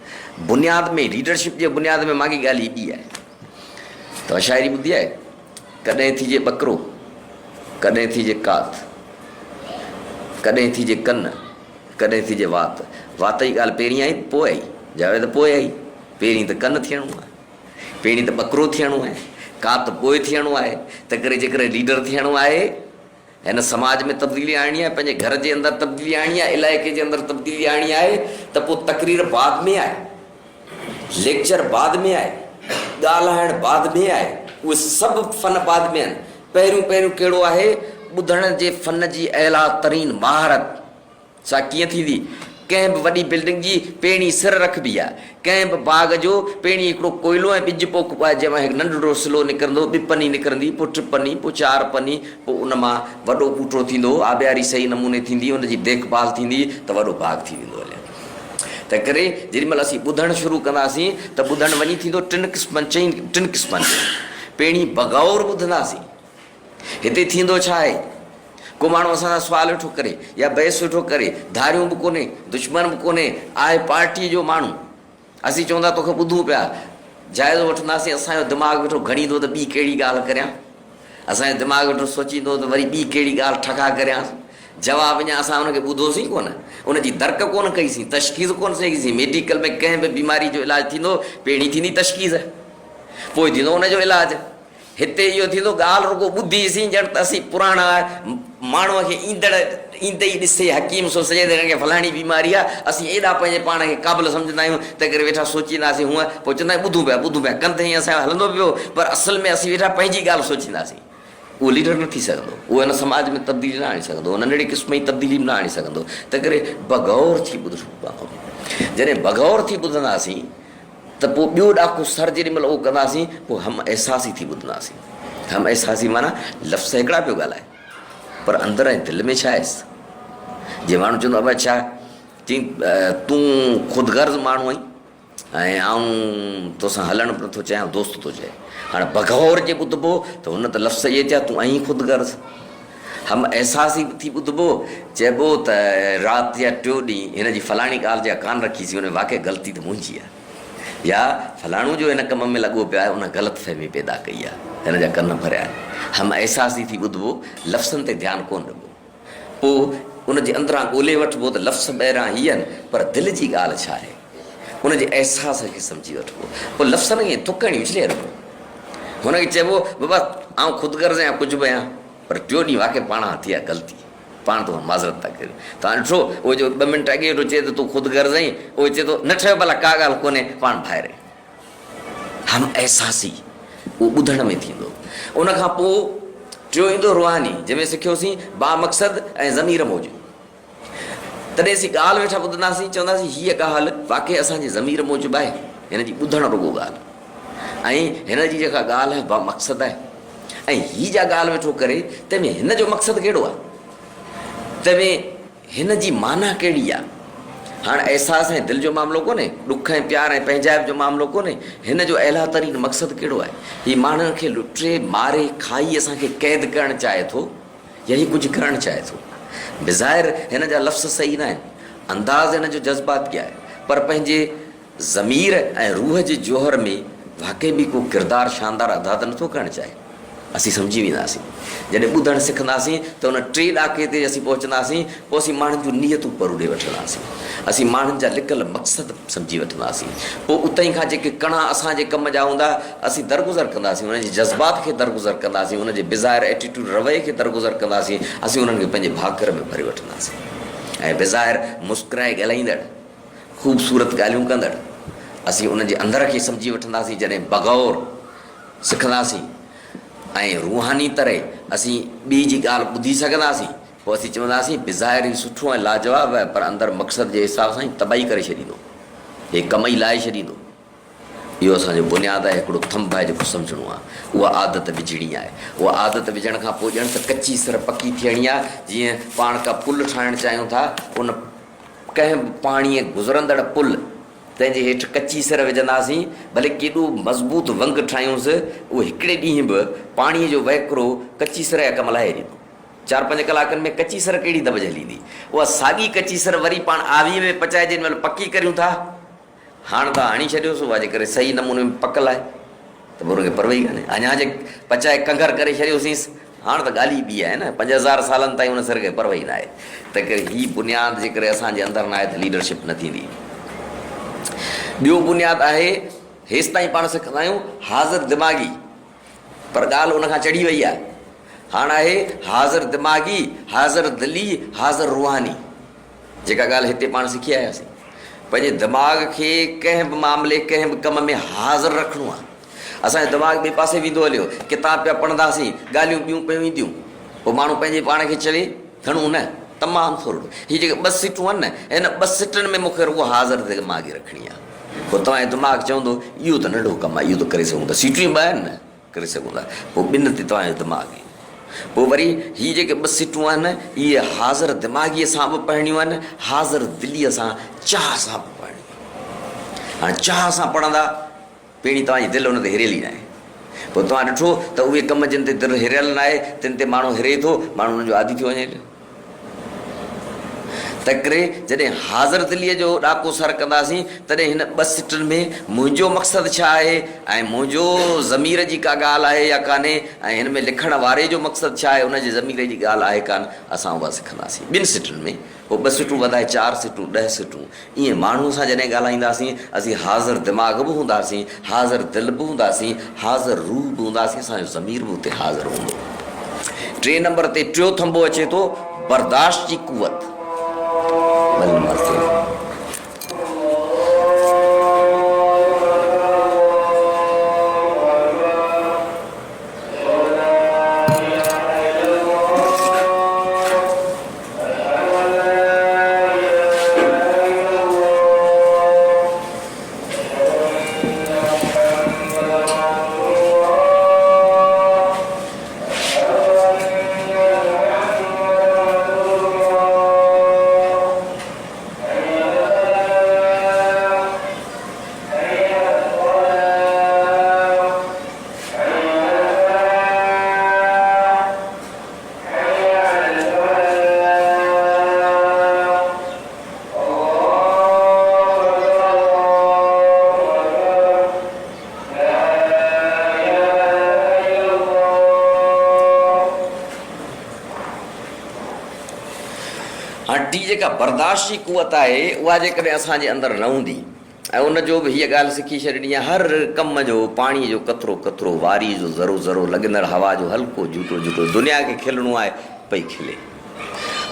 बुनियाद में लीडरशिप जे बुनियाद में माॻी ॻाल्हि ॿी आहे। तव्हां शाइरी ॿुधी आहे, कॾहिं थी जे ॿकरो, कॾहिं थी जे कात, कॾहिं थी जे कन, कॾहिं थी जे वात। वात जी ॻाल्हि पहिरीं आई पोइ आई, जावेद पोइ आई। पहिरीं त कन थियणो आहे, पहिरीं त ॿकरो थियणो आहे, कात पोइ थियणो आहे। त करे जेकर लीडर थियणो आहे, हिन समाज में तब्दीली आणणी आहे, पंहिंजे घर जे अंदरि तब्दीली आणणी आहे, इलाइक़े जे अंदरि तब्दीली आणणी आहे, त पोइ तक़रीर बाद में आहे, लेक्चर बाद में आहे, ॻाल्हाइणु बाद में आहे, उहे सभु फ़न बाद में आहिनि। पहिरियों कहिड़ो आहे, ॿुधण जे फ़न जी अला तरीन महारत। छा कीअं थींदी? कंहिं बि वॾी बिल्डिंग जी पहिरीं सिर रखबी आहे, कंहिं बि बाग़ जो पहिरीं हिकिड़ो कोयलो ऐं ॿिज पोखबो आहे, जंहिंमां हिकु नंढिड़ो सिलो निकिरंदो, ॿी पनी निकिरंदी, पोइ 3 पनी, पोइ 4 पनी, पोइ उन मां वॾो ॿूटो थींदो, आबियारी सही नमूने थींदी, उनजी देखभाल थींदी त वॾो बाग़ थी वेंदो हले। त करे जेॾी महिल असीं ॿुधणु शुरू कंदासीं त ॿुधणु वञी थींदो 3 क़िस्मनि, 3 क़िस्मनि। पहिरीं बग़ौर ॿुधंदासीं, हिते थींदो छा आहे, को माण्हू असां सां सुवाल वेठो करे या बहस वेठो करे, धारियूं बि कोन्हे, दुश्मन बि कोन्हे, आहे पार्टी जो माण्हू, असीं चवंदा तोखे ॿुधूं पिया, जाइज़ो वठंदासीं, असांजो दिमाग़ वेठो घणींदो त ॿी कहिड़ी ॻाल्हि करियां, असांजो दिमाग़ वेठो सोचींदो त वरी ॿी कहिड़ी ॻाल्हि ठका करियांसि, जवाबु अञा असां हुनखे ॿुधोसीं कोन, उनजी दर्क कोन कईसीं, तशख़ीस कोन कईसीं। मेडिकल में कंहिं बि बीमारी जो इलाजु थींदो, पहिरीं थींदी तशख़ीस, पोइ थींदो हुनजो इलाजु। हिते इहो थींदो ॻाल्हि रुॻो ॿुधीसीं, ॼण त असीं पुराणा माण्हूअ खे ईंदे ई ॾिसे हकीम सो सॼे त हिनखे फलाणी बीमारी आहे, असीं एॾा पंहिंजे पाण खे क़ाबिल सम्झंदा आहियूं त करे वेठा सोचींदासीं हूअं, पोइ चवंदा आहियूं ॿुधूं पिया कंधे हीअं असांजो हलंदो पियो, पर असल में असीं वेठा पंहिंजी ॻाल्हि सोचींदासीं। उहो लीडर न थी सघंदो, उहो हिन समाज में तब्दीली न आणे सघंदो, हुन अहिड़े क़िस्म जी तब्दीली न आणे सघंदो। त करे बग़ौर थी ॿुधणो पवंदो। जॾहिं बग़ौर थी ॿुधंदासीं त पोइ ॿियो ॾाको सर जेॾी महिल उहो कंदासीं, पोइ हम अहसासी थी ॿुधंदासीं। हम अहसासी माना लफ़्ज़ हिकिड़ा पियो ॻाल्हाए, पर अंदरि ऐं दिलि में छा आहेसि। जीअं माण्हू चवंदो आहे छा चई, तूं ख़ुदिगर्ज़ माण्हू आहीं ऐं आऊं तोसां हलणु नथो चाहियां, दोस्त थो चए। हाणे बग़ौर जे ॿुधबो त हुन त लफ़्ज़ इहे चया, तूं आहीं ख़ुदिगर्ज़। हम अहसासी थी ॿुधबो, चइबो त राति जा टियों ॾींहुं हिन जी फलाणी ॻाल्हि जा कान रखीसीं, हुन वाक़ई ग़लती त मुंहिंजी आहे, या फलाणो जो हिन कम में लॻो पियो आहे, उन ग़लतफ़हमी पैदा कई आहे, हिन जा कन भरिया आहिनि। हम अहसासी थी ॿुधबो, लफ़्ज़नि ते ध्यानु कोन ॾिबो, पोइ उनजे अंदरां ॻोल्हे वठिबो त लफ़्ज़ ॿाहिरां हीअ आहिनि, पर दिलि जी ॻाल्हि छा आहे, उनजे अहसास खे सम्झी वठिबो। पोइ लफ़्ज़नि खे थुकणी विझले रखो, हुनखे चइबो बाबा आउं ख़ुदिगर्ज़ आहियां, कुझु बि आहियां, पर टियों ॾींहुं वाक़ई पाण थी आहे ग़लती, पाण तो माज़रत था करियो। तव्हां ॾिठो उहो जो 2 मिंट अॻे वेठो चए त तूं ख़ुदिगर्ज़ आहीं, उहो चए थो न ठहियो भला का ॻाल्हि कोन्हे, पाण ॿाहिरि। हम अहसासी उहो ॿुधण में थींदो। उनखां पोइ टियों ईंदो रुहानी, जंहिंमें सिखियोसीं बा मक़सद ऐं ज़मीर मौज। तॾहिं असीं ॻाल्हि वेठा ॿुधंदासीं, चवंदासीं हीअ ॻाल्हि वाक़ई असांजे ज़मीर मौजूबु आहे, हिन जी ॿुधणु रुॻो ॻाल्हि, ऐं हिन जी जेका ॻाल्हि आहे बा मक़सदु आहे, ऐं हीअ जा ॻाल्हि वेठो करे तंहिंमें हिन जो मक़सदु कहिड़ो आहे, तंहिंमें हिन जी माना कहिड़ी आहे। हाणे अहसास ऐं दिलि जो मामिलो कोन्हे, ॾुख ऐं प्यार ऐं पंहिंजाइप जो मामिलो कोन्हे, हिन जो अहिला तरीन मक़सदु कहिड़ो आहे। हीअ माण्हुनि खे लुटे मारे खाई असांखे क़ैद करणु चाहे थो, या हीअ कुझु करणु चाहे थो। बिज़ाहिर हिन जा लफ़्ज़ सही न आहिनि, अंदाज़ हिन जो जज़्बात क्या आहे, पर पंहिंजे ज़मीर ऐं रूह जे जोहर में वाक़ई बि को किरदारु शानदार अदा त नथो करणु चाहे। असीं सम्झी वेंदासीं, जॾहिं ॿुधणु सिखंदासीं त हुन 3 ॾाके ते असीं पहुचंदासीं, पोइ असीं माण्हुनि जूं नियतूं परूड़े वठंदासीं, असीं माण्हुनि जा लिकल मक़सद सम्झी वठंदासीं। पोइ उतां ई खां जेके कणा असांजे कम जा हूंदा, असीं दरगुज़र कंदासीं, उनजे जज़्बात खे दरगुज़र कंदासीं, उनजे बिज़ाहिर एटीट्यूड रवैये खे दरगुज़र कंदासीं, असीं उन्हनि खे पंहिंजे भाकर में भरे वठंदासीं। ऐं बिज़ाहिर मुस्कुराए ॻाल्हाईंदड़, ख़ूबसूरत ॻाल्हियूं कंदड़, असीं उनजे अंदर खे सम्झी वठंदासीं। जॾहिं बग़ौर सिखंदासीं ऐं रूहानी तरह असीं ॿी जी ॻाल्हि ॿुधी सघंदासीं, पोइ असीं चवंदासीं बिज़ाहिर ई सुठो ऐं लाजवाबु आहे, पर अंदरि मक़सद जे हिसाब सां ई तबाही करे छॾींदो, हे कम ई लाहे छॾींदो। इहो असांजो बुनियादु आहे, हिकिड़ो थंभ आहे जेको सम्झणो आहे। उहा आदत विझणी आहे, उहा आदत विझण खां पोइ ॼण त कची सर पकी थियणी आहे। जीअं पाण का पुल ठाहिणु चाहियूं था, उन कंहिं बि पाणीअ गुज़रंदड़ पुल तंहिंजे हेठि कची सर विझंदासीं, भले केॾो मज़बूत वंग ठाहियूंसि, उहो हिकिड़े ॾींहुं बि पाणीअ जो वहिकिरो कची सर जा कम लाहे ॾींदो। 4-5 कलाकनि में कची सर कहिड़ी दॿ हलींदी, उहा साॻी कची सर वरी पाण आवीअ में पचाए जेॾी महिल पकी करियूं था, हाणे त हणी छॾियोसि, उहा जेकॾहिं सही नमूने में पकल आहे त पोइ हुनखे परवाही कान्हे। अञा जे पचाए कंगर करे छॾियोसीं, हाणे त ॻाल्हि ई ॿी आहे न, 5000 सालनि ताईं हुन सर खे परवाही न आहे। त करे हीअ बुनियादु जेकॾहिं असांजे अंदरि न आहे त लीडरशिप न थींदी। ॿियो बुनियादु आहे, हेसि ताईं पाण सिखंदा आहियूं हाज़िर दिमाग़ी, पर ॻाल्हि उनखां चढ़ी वई आहे। हाणे आहे हाज़िर दिमाग़ी, हाज़िर दिली, हाज़िर रूहानी। जेका ॻाल्हि हिते पाण सिखी आयासीं, पंहिंजे दिमाग़ खे कंहिं बि मामले कंहिं बि कम में हाज़िर रखिणो आहे। असांजो दिमाग़ ॿिए पासे वेंदो हलियो, किताब पिया पढ़ंदासीं, ॻाल्हियूं ॿियूं पियूं ईंदियूं, पोइ माण्हू पंहिंजे पाण खे चवे घणो न तमामु थोरो। हीअ जेके 2 सीटूं आहिनि न, हिन 2 सीटुनि में मूंखे रुॻो हाज़िर दिमाग़ी रखणी आहे। पोइ तव्हांजो दिमाग़ चवंदो इहो त नंढो कमु आहे, इहो त करे सघूं था, सीटियूं 2 आहिनि न, करे सघूं था। पोइ 2 ते तव्हांजो दिमाग़ ईंदो। पोइ वरी हीअ जेके 2 सीटूं आहिनि, इहे हाज़िर दिमाग़ीअ सां बि पढ़णियूं आहिनि, हाज़िर दिलीअ सां, चाह सां बि पढ़णियूं। हाणे चाह सां पढ़ंदा, पहिरीं तव्हांजी दिलि हुन ते हिरियली न आहे, पोइ तव्हां ॾिठो त उहे कम जिन ते दिलि हिरियल न आहे तिन ते माण्हू हिरे थो, माण्हू हुनजो आदी थी वञे। तंहिं करे जॾहिं हाज़िर दिलीअ जो ॾाको सर कंदासीं तॾहिं हिन 2 सिटनि में मुंहिंजो मक़सदु छा आहे ऐं मुंहिंजो ज़मीर जी का ॻाल्हि आहे या कान्हे, ऐं हिन में लिखण वारे जो मक़सदु छा आहे, उनजे ज़मीर जी ॻाल्हि आहे कान, असां उहा सिखंदासीं 2 सिटुनि में। पोइ 2 सिटूं वधाए 4 सिटूं 10 सिटूं, ईअं माण्हूअ सां जॾहिं ॻाल्हाईंदासीं असीं हाज़िर दिमाग़ बि हूंदासीं, हाज़िर दिलि बि हूंदासीं, हाज़िर रूह बि हूंदासीं, असांजो ज़मीर बि हुते हाज़िर हूंदो। 3 नंबर ते 3 थंबो अचे थो बर्दाश्त जी कुवत। टी जेका बर्दाश्त जी कुवत आहे उहा जेकॾहिं असांजे अंदरि न हूंदी ऐं उनजो बि हीअ ॻाल्हि सिखी छॾणी आहे, हर कम जो पाणीअ जो कतिरो कतिरो, वारी जो ज़रो ज़रो, लॻंदड़ हवा जो हल्को झूठो झूठो, दुनिया खे खिलणो आहे पई खिले।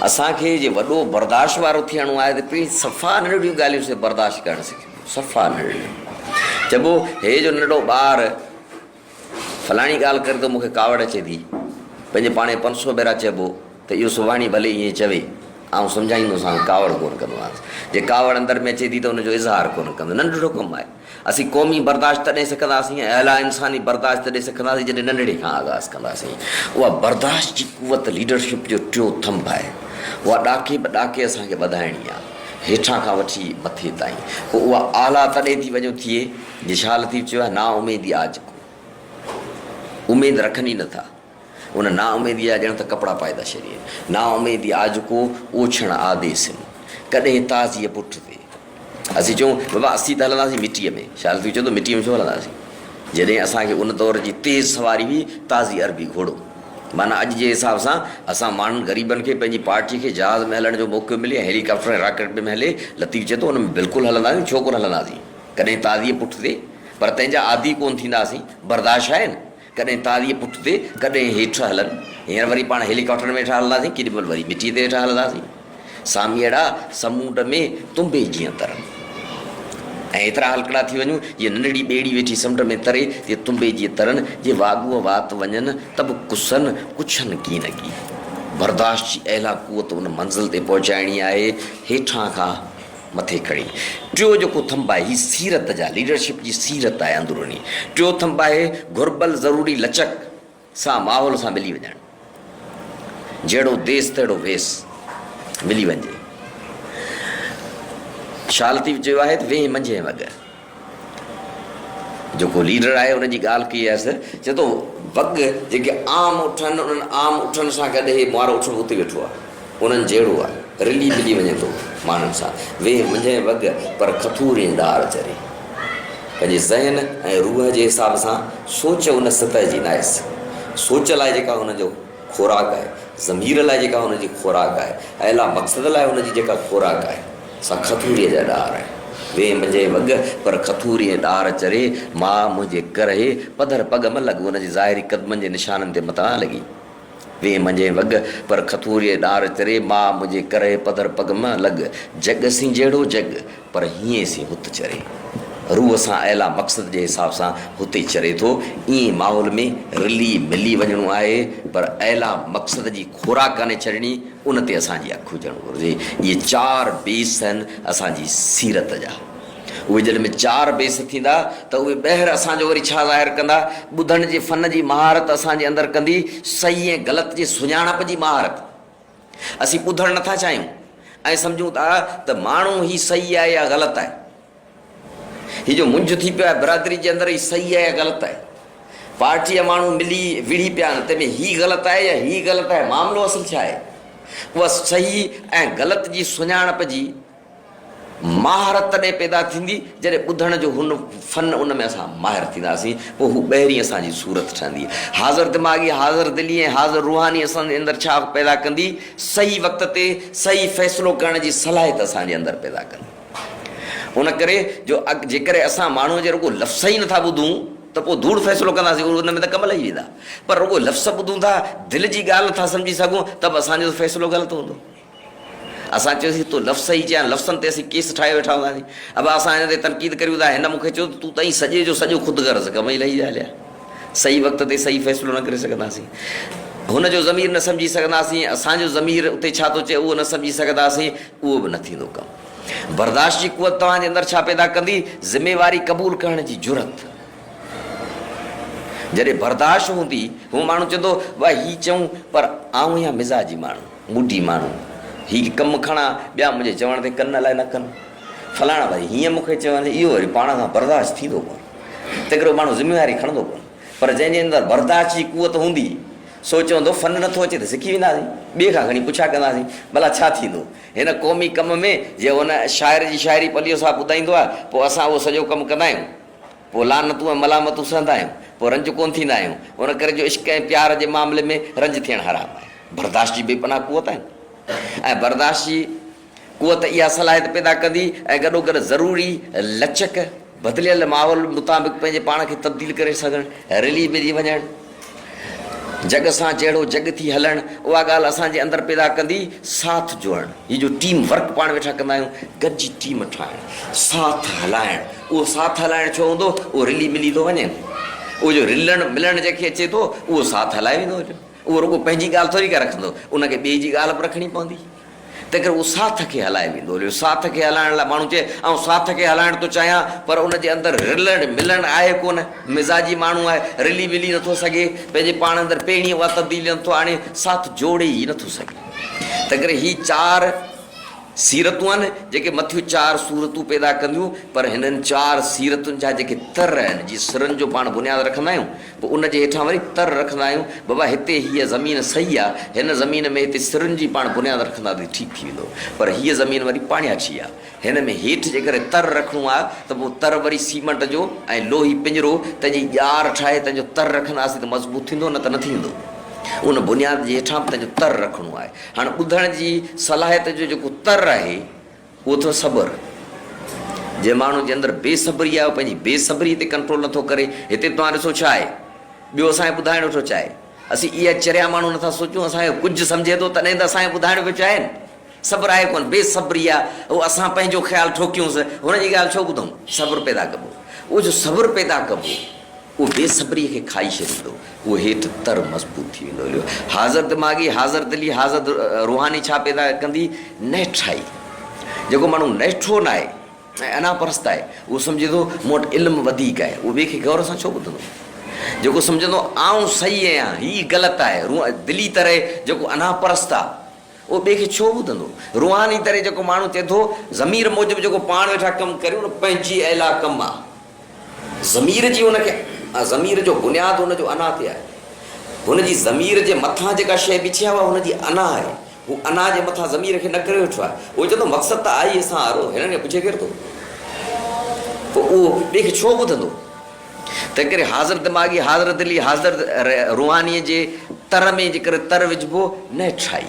असांखे जे वॾो बर्दाश्त वारो थियणो आहे त पहिरीं सफ़ा नंढड़ियूं ॻाल्हियूं से बर्दाश्त करणु सिखियो, सफ़ा नंढड़ियूं। चइबो हे जो नंढो ॿार फलाणी ॻाल्हि करे त मूंखे कावड़ अचे थी, पंहिंजे पाणे 500 भेरा चइबो त इहो सुभाणे भले ईअं चवे, ऐं सम्झाईंदोसां कावड़ कोन कंदो आहियां। जे कावड़ अंदरि में अचे थी त हुनजो इज़हार कोन कंदो, नंढिड़ो कमु आहे। असीं क़ौमी बर्दाश्त तॾहिं सिखंदासीं ऐं अला इंसानी बर्दाश्त तॾहिं सिखंदासीं जॾहिं नंढड़े खां आगाज़ कंदासीं। उहा बर्दाश्त जी कुवत लीडरशिप जो 3 थंब आहे। उहा ॾाके बि ॾाके असांखे वधाइणी आहे, हेठां खां वठी मथे ताईं। पोइ उहा आला तॾहिं थी वञो थिए जे छा लतीफ़ चयो आहे, ना उमेदी आज को, उमेद रखनि ई नथा। उन ना उमेदी आहे ॼण त कपिड़ा पाए था छॾिए। ना उमेदी आज को ओछण आदेसिन, कॾहिं ताज़ीअ पुठ ते। असीं चऊं बाबा असीं त हलंदासीं मिटीअ में, छा थी चओ त मिटीअ में छो हलंदासीं, जॾहिं असांखे उन दौर जी तेज़ सवारी हुई ताज़ी अरबी घोड़ो। माना अॼु जे हिसाब सां असां माण्हुनि ग़रीबनि खे पंहिंजी पार्टीअ खे जहाज़ में हलण जो मौक़ो मिले, हेलीकॉप्टर ऐं रॉकेट में हले, लतीफ़ चए थो हुन में बिल्कुलु हलंदासीं, छो कोन हलंदासीं, कॾहिं ताज़ीअ पुठ ते, पर तंहिंजा आदी कोन थींदासीं। बर्दाश्त आहे न, कॾहिं ताज़ीअ पुठ ते, कॾहिं हेठि हलनि। हींअर वरी पाण हेलीकॉप्टर में वेठा हलंदासीं, केॾीमहिल वरी मिटीअ ते वेठा हलंदासीं। सामी अहिड़ा समुंड में तुंबे जीअं तरनि, ऐं एतिरा हलकड़ा थी वञूं जीअं नंढड़ी ॿेड़ी वेठी समुंड में तरे, जीअं तुंबे जीअं तरनि, जीअं वाॻूअ वात वञनि त बि कुसनि कुझनि की न की। बर्दाश्त जी अहिला कुवत उन मंज़िल ते पहुचाइणी आहे, हेठां खां मथे खणी। 3 जेको थंब आहे, हीअ सीरत जा, लीडरशिप जी सीरत आहे अंदरूनी। 3 थंब आहे घुरबल ज़रूरी लचक सां माहौल सां मिली वञणु, जहिड़ो देस तहिड़ो वेस मिली वञे। छा लतीफ़ चयो आहे त वेह मंझे वॻ, जेको लीडर आहे उनजी ॻाल्हि कई आहे, चए थो वॻ जेके आम उठनि, उन्हनि आम उठनि सां गॾु हे मुआरो उठ उते वेठो आहे, उन्हनि जहिड़ो आहे, रिली मिली वञे थो माण्हुनि सां। वेह मंझे वॻ पर खथूरी ॾार चरे। पंहिंजे ज़हन ऐं रूह जे हिसाब सां सोच उन सतह जी नाइसि, सोच लाइ जेका हुनजो खुराक आहे, ज़मीर लाइ जेका हुनजी खुराक आहे, अहिला मक़सद लाइ हुनजी जेका खुराक आहे, सा खथूरीअ जा ॾार आहे। वे मुंहिंजे वॻ पर खथूरीअ ॾार चरे, मां मुंहिंजे करे पधर पग में लॻ, हुनजे ज़ाहिरी क़दमनि जे निशाननि ते मथां लॻी। वे मुंहिंजे वॻ पर खथूरीअ ॾार चरे, मां मुंहिंजे करे पधर पग में लॻ। जग सी जहिड़ो जग पर हीअं सी हुत चरे, रूह सां अहिला मक़सद जे हिसाब सां हुते चरे थो। ईअं माहौल में रिली मिली वञिणो आहे, पर अहिला मक़सद जी खुराक कान्हे छॾणी, उन ते असांजी अखि हुजणु घुरिजे। इहे 4 बेस आहिनि असांजी सीरत जा। उहे जॾहिं में 4 बेस थींदा त उहे ॿाहिरि असांजो वरी छा ज़ाहिर कंदा, ॿुधण जे फन जी महारत असांजे अंदरि कंदी, सही ऐं ग़लति जी सुञाणप जी महारत। असीं ॿुधणु नथा चाहियूं ऐं सम्झूं था त माण्हू ही सही आहे या ग़लति आहे। हीअ जो मुंझ थी पियो आहे बिरादरी जे अंदरि, ही सही आहे या ग़लति आहे। पार्टी जा माण्हू मिली विढ़ी पिया आहिनि तंहिंमें हीअ ग़लति आहे या हीअ ग़लति आहे, मामिलो असुल छा आहे? उहा सही ऐं ग़लति जी सुञाणप जी महारत तॾहिं पैदा थींदी जॾहिं ॿुधण जो हुन फ़न उन में असां माहिर थींदासीं, पोइ हू ॿाहिरीं असांजी सूरत ठहंदी। हाज़िर दिमाग़ी, हाज़िर दिली ऐं हाज़िर रूहानी असांजे अंदरि छा पैदा कंदी? सही वक़्त ते सही फ़ैसिलो करण जी सलाहियत असांजे अंदरि पैदा कंदी। उन करे जो जेकॾहिं असां माण्हूअ जे रुॻो लफ़्ज़ ई नथा ॿुधूं त पोइ धूड़ फ़ैसिलो कंदासीं, उन में त कम लही वेंदा। पर रुॻो लफ़्ज़ ॿुधूं था, दिलि जी ॻाल्हि नथा सम्झी सघूं त बि असांजो फ़ैसिलो ग़लति हूंदो। असां चयोसीं तूं लफ़्ज़ ई चया, लफ़्ज़नि ते असीं केस ठाहे वेठा हूंदासीं। अब असां हिन ते तनक़ीद करियूं था, हिन मूंखे चयो तूं तई सॼे जो सॼो ख़ुदि गर्ज़ कम ई लही हलिया, सही वक़्त ते सही फ़ैसिलो न करे सघंदासीं। हुनजो ज़मीर न सम्झी सघंदासीं, असांजो ज़मीर उते छा थो चए उहो न सम्झी सघंदासीं, उहो बि न थींदो कमु। बर्दाश्त जी क़ुवत तव्हांजे अंदरि छा पैदा कंदी? ज़िमेवारी क़बूल करण जी जुरत। जॾहिं बर्दाश्त हूंदी, हू माण्हू चवंदो भाई हीअ चऊं पर आऊं या मिज़ाजी माण्हू, मूडी माण्हू, हीअ कमु खणा, ॿिया मुंहिंजे चवण ते कनि अलाए न कनि, फलाणा भाई हीअं मूंखे चवनि, इहो वरी पाण खां बर्दाश्त थींदो कोन, त हिकिड़ो माण्हू ज़िमेवारी खणंदो कोन। पर जंहिंजे अंदरि बर्दाश्त जी क़ुवत हूंदी, सो चवंदो फन नथो अचे त सिखी वेंदासीं, ॿिए खां खणी पुछा कंदासीं भला छा थींदो हिन क़ौमी कम में। जे हुन शाइर जी शाइरी पलीअ सां ॿुधाईंदो आहे, पोइ असां उहो सॼो कमु कंदा आहियूं, पोइ लानतूं ऐं मलामतूं सहंदा आहियूं, पोइ रंज कोन थींदा आहियूं। उन करे जो इश्क ऐं प्यार जे मामले में रंज थियणु हराम आहे। बर्दाश्त जी बेपनाह क़ुवत आहिनि, ऐं बर्दाश्त जी क़ुवत इहा सलाहियत पैदा कंदी ऐं गॾोगॾु ज़रूरी लचक, बदिलियल माहौल मुताबिक़ पंहिंजे पाण खे तब्दील करे सघणु, रिली मिली वञणु, जग सां जहिड़ो जग थी हलणु, उहा ॻाल्हि असांजे अंदरि पैदा कंदी साथ जोड़णु। हीअ जो टीम वर्क पाण वेठा कंदा आहियूं, गॾिजी टीम ठाहिणु, साथ हलाइणु। उहो साथ हलाइणु छो हूंदो? उहो रिली मिली थो वञे, उहो जो रिलणु मिलणु जंहिंखे अचे थो उहो साथ हलाए वेंदो। उहो रुॻो पंहिंजी ॻाल्हि थोरी करे रखंदो, उनखे ॿिए जी ॻाल्हि बि रखणी पवंदी, तंहिं करे उहो साथ खे हलाए वेंदो। साथ खे हलाइण लाइ माण्हू चए ऐं साथ खे हलाइण थो चाहियां, पर उनजे अंदरि रिलणु मिलणु आहे कोन, मिज़ाजी माण्हू आहे, रिली मिली नथो सघे, पंहिंजे पाण अंदरि पहिरीं उहा तब्दीली नथो आणे, साथ जोड़े ई नथो सघे। तंहिं करे हीअ 4 सीरतूं आहिनि जेके मथियूं 4 सूरतूं पैदा कंदियूं, पर हिननि 4 सीरतुनि जा जेके तर आहिनि, जीअं सिरनि जो पाण बुनियादु रखंदा आहियूं, पोइ उनजे हेठां वरी तर रखंदा आहियूं। बाबा हिते हीअ ज़मीन सही आहे, हिन ज़मीन में हिते सिरनि जी पाण बुनियादु रखंदा त ठीकु थी वेंदो, पर हीअ ज़मीन वरी पाणियाठी आहे, हिन में हेठि जेकरे तर रखिणो आहे त पोइ तर वरी सीमेंट जो ऐं लोही पिंजरो तंहिंजी ॼार ठाहे तंहिंजो तर रखंदासीं त मज़बूत थींदो, न त न थींदो। उन बुनियाद जे हेठां बि तंहिंजो तर रखिणो आहे। हाणे ॿुधण जी सलाहियत जो जेको तर आहे उहो अथव सब्र। जे माण्हू जे अंदरि बेसब्री आहे, पंहिंजी बेसब्री ते कंट्रोल नथो करे। हिते तव्हां ॾिसो छा आहे, ॿियो असांखे ॿुधाइण वेठो चाहे, असीं इहा चरिया माण्हू नथा सोचूं, असांखे कुझु सम्झे थो तॾहिं त असांखे ॿुधाइण वेठा आहिनि। सब्र आहे कोन, बेसब्री आहे, उहो असां पंहिंजो ख़्यालु ठोकियूंसि, हुनजी ॻाल्हि छो ॿुधूं? सब्र पैदा कबो, उहो जो सब्र पैदा कबो उहो बेसब्रीअ खे खाई छॾींदो, उहो हेठि तर मज़बूत थी वेंदो। हाज़िर दिमाग़ी, हाज़िर दिली, हाज़िर रूहानी छा पैदा कंदी? नेठाई। जेको माण्हू नेठो न आहे ऐं अना परस्त आहे, उहो सम्झे थो मूं वटि इल्मु वधीक आहे, उहो ॿिए खे गौर सां छो ॿुधंदो? जेको सम्झंदो आउं सही आहियां, हीअ ग़लति आहे, दिली तरह जेको अना परस्त आहे, उहो ॿिए खे छो ॿुधंदो? रूहानी तरह जेको माण्हू चए थो ज़मीर मूजिबि जेको पाण वेठा कमु करियूं, पंहिंजी अहिला कमु आहे, ज़मीर जी हुनखे, ज़मीर जो बुनियादु हुनजो अना ते आहे, हुनजी ज़मीर जे मथां जेका शइ बिछी आहे हुनजी अना आहे, हू अना जे मथां ज़मीर खे न करे वेठो आहे। उहो चवंदो मक़सदु त आई असां हारो, हिननि खे पुछे केरु थो, पोइ उहो ॿिए खे छो ॿुधंदो? तंहिं करे हाज़िर दिमाग़ी, हाज़िर दिली, हाज़िर रूहानीअ जे तर में जेकर तर विझिबो, नेठाई,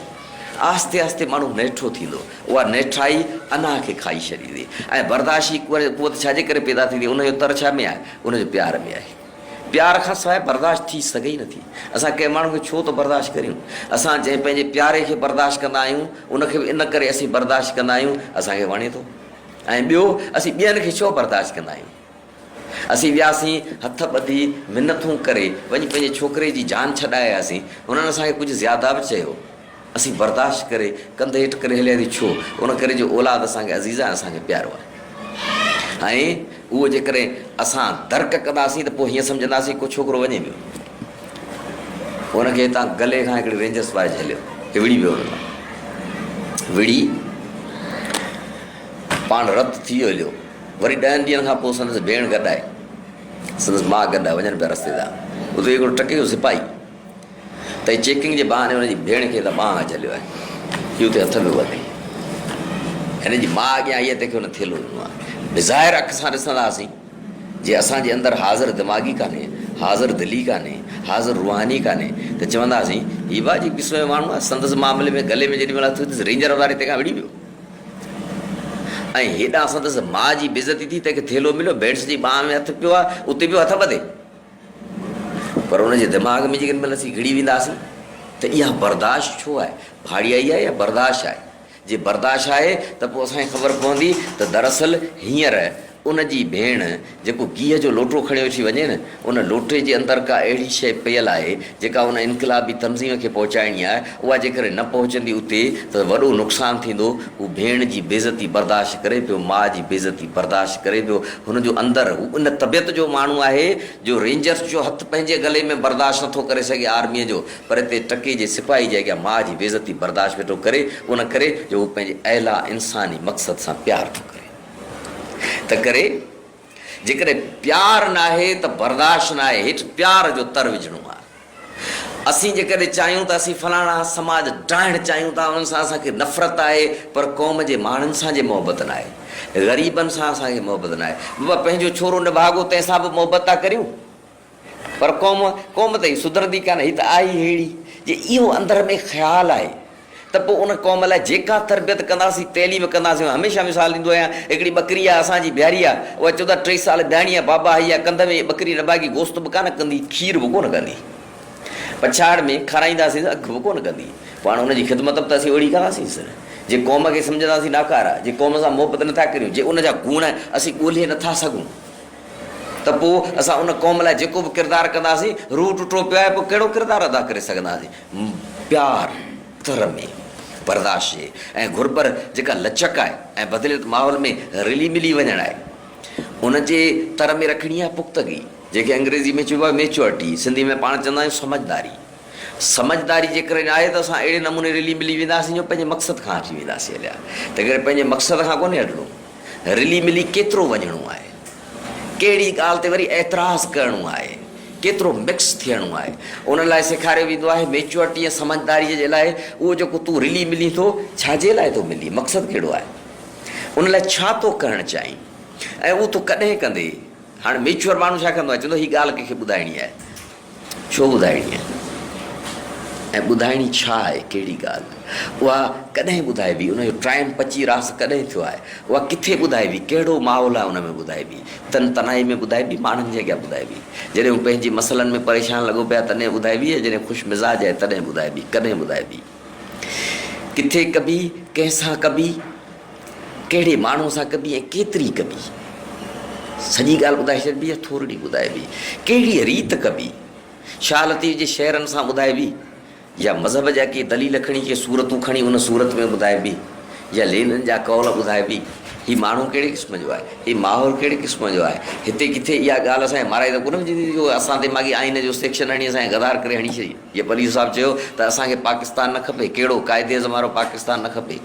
आस्ते आस्ते माण्हू नेठो थींदो, उहा नेठाई अना खे खाई छॾींदी। ऐं बर्दाश्ती क़ुवत छाजे करे पैदा थींदी? उनजो तर छा में आहे? उनजो प्यार में आहे। प्यार खां सवाइ बर्दाश्त थी सघे ई नथी। असां कंहिं माण्हू खे छो थो बर्दाश्त करियूं? असां जंहिं पंहिंजे प्यारे खे बर्दाश्त कंदा आहियूं, उनखे बि इन करे असीं बर्दाश्त कंदा आहियूं, असांखे वणे थो। ऐं ॿियो, असीं ॿियनि खे छो बर्दाश्त कंदा आहियूं? असीं वियासीं हथ ॿधी मिनतूं करे वञी पंहिंजे छोकिरे जी जान छॾायासीं, हुननि असांखे कुझु ज़्यादा बि चयो, असीं बर्दाश्त करे कंधु हेठि करे हलियासीं। छो? उन करे जो औलाद असांखे अज़ीज़ आहे, असांखे प्यारो आहे। ऐं उहो जेकॾहिं असां दर्क कंदासीं त पोइ हीअं सम्झंदासीं को छोकिरो वञे पियो, हुनखे हितां गले खां हिकिड़ी रेंजर्स वाइज हलियो, विड़ी वियो, हुन विड़ी पाण रत थी वियो हलियो। वरी 10 ॾींहंनि खां पोइ संदसि भेण गॾु आहे, संदसि माउ गॾु आहे, वञनि पिया रस्ते तां। उते हिकिड़ो टके जो सिपाही त चेकिंग जे बहाने हुनजी भेण खे त ॿांह झलियो आहे, हीअ उते हथ में वधे, हिन जी माउ अॻियां आई आहे, तंहिंखे हुन थेलो ॾिनो आहे। डिज़ायर अख सां ॾिसंदासीं जे असांजे अंदरि हाज़िर दिमाग़ी कान्हे, हाज़िर दिली कान्हे, हाज़िर रूहानी कान्हे, त चवंदासीं हीअ भाउ जी क़िस्म जो माण्हू आहे, संदसि मामले में गले में जेॾी महिल हथ विधसि रेंजर वारे तंहिंखां विड़ी वियो, ऐं हेॾां संदसि माउ जी बेइज़ती थी, तंहिंखे थेलो मिलियो, भेंस जी ॿांह में हथु पियो आहे, उते पियो हथ ॿधे, पर हुनजे दिमाग़ में जेकॾहिं महिल असीं घिड़ी वेंदासीं त इहा बर्दाश्त छो आहे, भाड़ियाई आहे या बर्दाश्त आहे? जे बर्दाश्त आहे त पोइ असांखे ख़बर पवंदी त दरअसल हींअर उन जी भेण जेको गीह जो लोटो खणी वेठी वञे न, उन लोटे जे अंदरि का अहिड़ी शइ पियल आहे जेका उन इनक़िलाबी तंज़ीम खे पहुचाइणी आहे, उहा जेकर न पहुचंदी उते त वॾो नुक़सानु थींदो। हू भेण जी बेइज़ती बर्दाश्त करे पियो, माउ जी बेइज़ती बर्दाश्त करे पियो, हुनजो अंदरि हू उन तबियत जो माण्हू आहे जो रेंजर्स जो हथु पंहिंजे गले में बर्दाश्त नथो करे सघे आर्मीअ जो, पर हिते टके जे सिपाही जे अॻियां माउ जी बेइज़ती बर्दाश्त वेठो करे, उन करे जो हू पंहिंजे अहिला इंसानी मक़सद सां प्यारु थो करे। त करे जेकॾहिं प्यारु न आहे त बर्दाश्त न आहे, हेठि प्यार जो तर विझणो आहे। असीं जेकॾहिं चाहियूं त असीं फलाणा समाज ठाहिणु चाहियूं था, उन्हनि सां असांखे नफ़रत आहे, पर क़ौम जे माण्हुनि सां जे मोहबत न आहे, ग़रीबनि सां असांखे मोहबत न आहे। बाबा पंहिंजो छोरो न भाॻो तंहिंसां बि मोहबत था करियूं, पर क़ौम त ई सुधरंदी कान्हे, हीअ त आई अहिड़ी जे इहो अंदरि में ख़्यालु आहे त पोइ उन क़ौम लाइ जेका तरबियत कंदासीं, तइलीम कंदासीं। हमेशह मिसाल ॾींदो आहियां, हिकिड़ी ॿकरी आहे असांजी बिहारी आहे, उहा 14-23 साल बिहाणी आहे, बाबा आई आहे, कंध में ॿकरी न भाॻी, गोश्त बि कान कंदी, खीर बि कोन कंदी, पछाड़ में खाराईंदासीं अखि बि कोन कंदी, पाण हुनजी ख़िदमत बि त असीं ओड़ी कंदासीं। जे क़ौम खे सम्झंदासीं नाकारा, जे क़ौम सां मोहबत नथा करियूं, जे उनजा गुण असीं ॻोल्हे नथा सघूं, त पोइ असां उन क़ौम लाइ जेको बि किरदारु कंदासीं, रूह टुटो पियो आहे, पोइ कहिड़ो किरदारु अदा करे सघंदासीं? प्यारु तर में बर्दाश्त जे ऐं घुरबर जेका लचक आहे ऐं बदिलियत माहौल में रिली मिली वञणु आहे, उनजे तर में रखणी आहे पुख़्तगी, जेके अंग्रेज़ी में चइबो आहे मेच्योरिटी, सिंधी में पाण चवंदा आहियूं समझदारी। समझदारी जेकॾहिं आहे त असां अहिड़े नमूने रिली मिली वेंदासीं जो पंहिंजे मक़सद खां हटी वेंदासीं हलिया। त अगरि पंहिंजे मक़सद खां कोन्हे हटणो, रिली मिली केतिरो वञिणो आहे, कहिड़ी ॻाल्हि ते वरी एतिराज़ु करिणो आहे, केतिरो मिक्स थियणो आहे, उन लाइ सेखारियो वेंदो आहे। मेच्योरिटी ऐं समझदारीअ जे लाइ उहो जेको तूं रिली मिली थो, छाजे लाइ थो मिली, मक़सदु कहिड़ो आहे, उन लाइ छा थो करणु चाहीं, ऐं उहो तूं कॾहिं कंदे। हाणे मेच्योर माण्हू छा कंदो आहे, चवंदो हीअ ॻाल्हि कंहिंखे ॿुधाइणी आहे, छो ॿुधाइणी आहे, ऐं ॿुधाइणी छा आहे, कहिड़ी ॻाल्हि, उहा कॾहिं ॿुधाइबी, उनजो टाइम पची रास कॾहिं थियो आहे, उहा किथे ॿुधाइबी, कहिड़ो माहौल आहे उन में ॿुधाइबी, तनाई में ॿुधाइबी, माण्हुनि जे अॻियां ॿुधाइबी, जॾहिं हू पंहिंजे मसइलनि में परेशान लॻो पिया तॾहिं ॿुधाइबी, ऐं जॾहिं ख़ुशि मिज़ाज आहे तॾहिं ॿुधाइबी, कॾहिं ॿुधाइबी, किथे कबी, कंहिंसां कबी, कहिड़े माण्हूअ सां कबी ऐं केतिरी कबी, सॼी ॻाल्हि ॿुधाए छॾिबी या थोरी ॿुधाइबी, कहिड़ी रीत कबी, छा लतीफ़ जे शेरनि सां ॿुधाइबी, या मज़हब जा के दलील खणी के सूरतूं खणी उन सूरत में ॿुधाइबी, या लेननि जा कौल ॿुधाइबी। हीउ माण्हू कहिड़े क़िस्म जो आहे, हीउ माहौल कहिड़े क़िस्म जो आहे, हिते किथे इहा ॻाल्हि असांखे माराई त कोन विझंदी जो असां दिमाग़ी आइन जो सेक्शन हणी असांखे गदार करे हणी छॾी। हीअ पलीस साहिबु चयो त असांखे पाकिस्तान न खपे, कहिड़ो क़ाइदे अज़म वारो पाकिस्तान न खपे,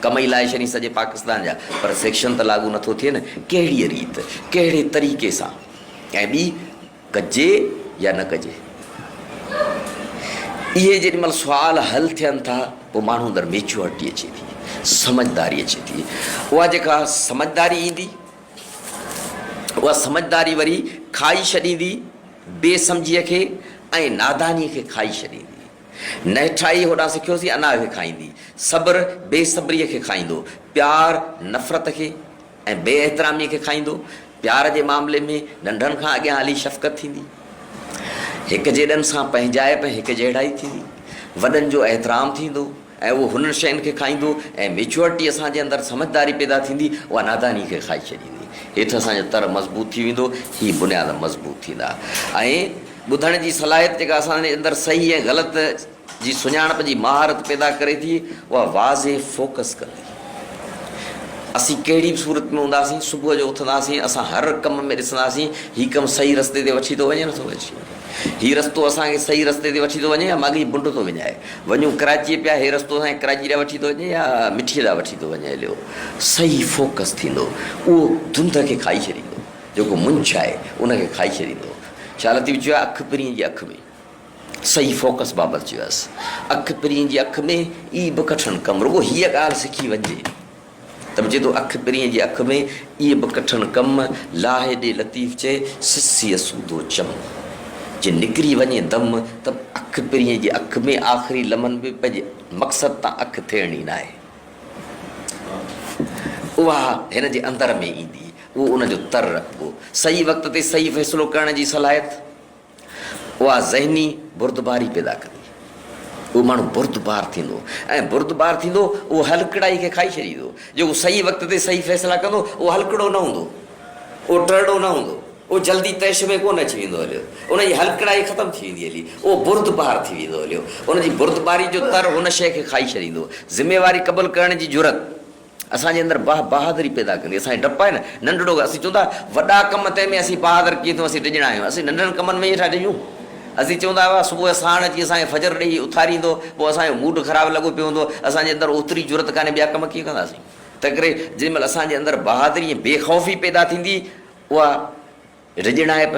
कमई लाइ छॾी सॼे पाकिस्तान जा, पर सेक्शन त लागू नथो थिए न, कहिड़ी रीत, कहिड़े तरीक़े सां, ऐं ॿी कजे या न कजे। इहे जेॾी महिल सुवाल हल थियनि था, पोइ माण्हू अंदरि मेच्योरिटी अचे थी, समझदारी अचे थी। उहा जेका समझदारी ईंदी, उहा समझदारी वरी खाई छॾींदी बेसमझीअ खे ऐं नादानीअ खे खाई छॾींदी। नेठाई होॾां सिखियोसीं अना खे खाईंदी, सब्र बेसब्रीअ खे खाईंदो, प्यार नफ़रत खे ऐं बेएतिरामीअ खे खाईंदो। प्यार जे मामले में नंढनि खां अॻियां हली शफ़क़त थींदी, हिक जहिड़नि सां पंहिंजाइप हिक जहिड़ाई थींदी, वॾनि जो एतिराम थींदो ऐं उहो हुन शयुनि खे खाईंदो, ऐं मेच्योरिटी असांजे अंदरि समझदारी पैदा थींदी, उहा नादानी खे खाई छॾींदी। हेठि असांजो तर मज़बूत थी वेंदो, हीअ बुनियाद मज़बूत थींदा। ऐं ॿुधण जी सलाहियत जेका असांजे अंदरि सही ऐं ग़लति जी सुञाणप जी महारत पैदा करे थी, उहा वाज़े फोकस कंदी। असीं कहिड़ी बि सूरत में हूंदासीं, सुबुह जो उथंदासीं, असां हर कम में ॾिसंदासीं हीउ कमु सही रस्ते ते वठी थो वञे, नथो अचे, हीउ रस्तो असांखे सही रस्ते ते वठी थो वञे या माॻी बुंड थो विञाए, वञूं कराची पिया, हे रस्तो असांखे कराची ॾांहुं वठी थो वञे या मिठीअ ॾांहुं वठी थो वञे, हलियो सही फोकस थींदो, उहो धुंध खे खाई छॾींदो, जेको मुंझ आहे उनखे खाई छॾींदो। छा लतीफ़ चयो आहे अखि परीअं जी अखि में सही फोकस बाबति चयोसि अखि परीअं जी अखि में ई बि कठिन कमु रुॻो हीअ ॻाल्हि सिखी वञिजे त चए थो अखि परीअं जी अखि में इहे बि कठिन कमु लाहे ॾे लतीफ़ चए सिसीअ सूदो चम जे निकिरी वञे दम त अखि परीअं जी अखि में आख़िरी लम्हनि में पंहिंजे मक़सदु तां अखि थियणी न आहे उहा हिन जे अंदर में ईंदी उहो उनजो तर रखिबो सही वक़्त ते सही फ़ैसिलो करण जी सलाहियत उहा ज़हनी बुर्दबारी पैदा कंदी उहो माण्हू बुर्दबार थींदो ऐं बुर्दबार थींदो उहो हलकड़ाई खे खाई छॾींदो जेको सही वक़्त ते सही फ़ैसिला कंदो उहो हलकड़ो न हूंदो उहो टरड़ो न हूंदो उहो जल्दी तैश में कोन अची वेंदो हलियो उनजी हलकड़ाई ख़तमु थी वेंदी हली उहो बुर्दबार थी वेंदो हलियो उनजी बुर्दबारी जो तर हुन शइ खे खाई छॾींदो ज़िमेवारी क़बूल करण जी ज़रूरत असांजे अंदरि बहादुरी पैदा कंदी असांजी डपु आहे न नंढड़ो असीं चवंदा वॾा कम तंहिंमें असीं बहादुर कीअं थो असीं डिॼणा आहियूं असीं नंढनि कमनि में वेठा डिॼूं असीं चवंदा हुआ सुबुह साण अची असांखे फजर ॾेई उथारींदो पोइ असांजो मूड ख़राबु लॻो पियो हूंदो असांजे अंदरि ओतिरी ज़रूरत कान्हे ॿिया कम कीअं कंदासीं त करे जेॾीमहिल असांजे अंदरि बहादुरी ऐं बेख़ौफ़ी पैदा थींदी उहा रिॼणाइप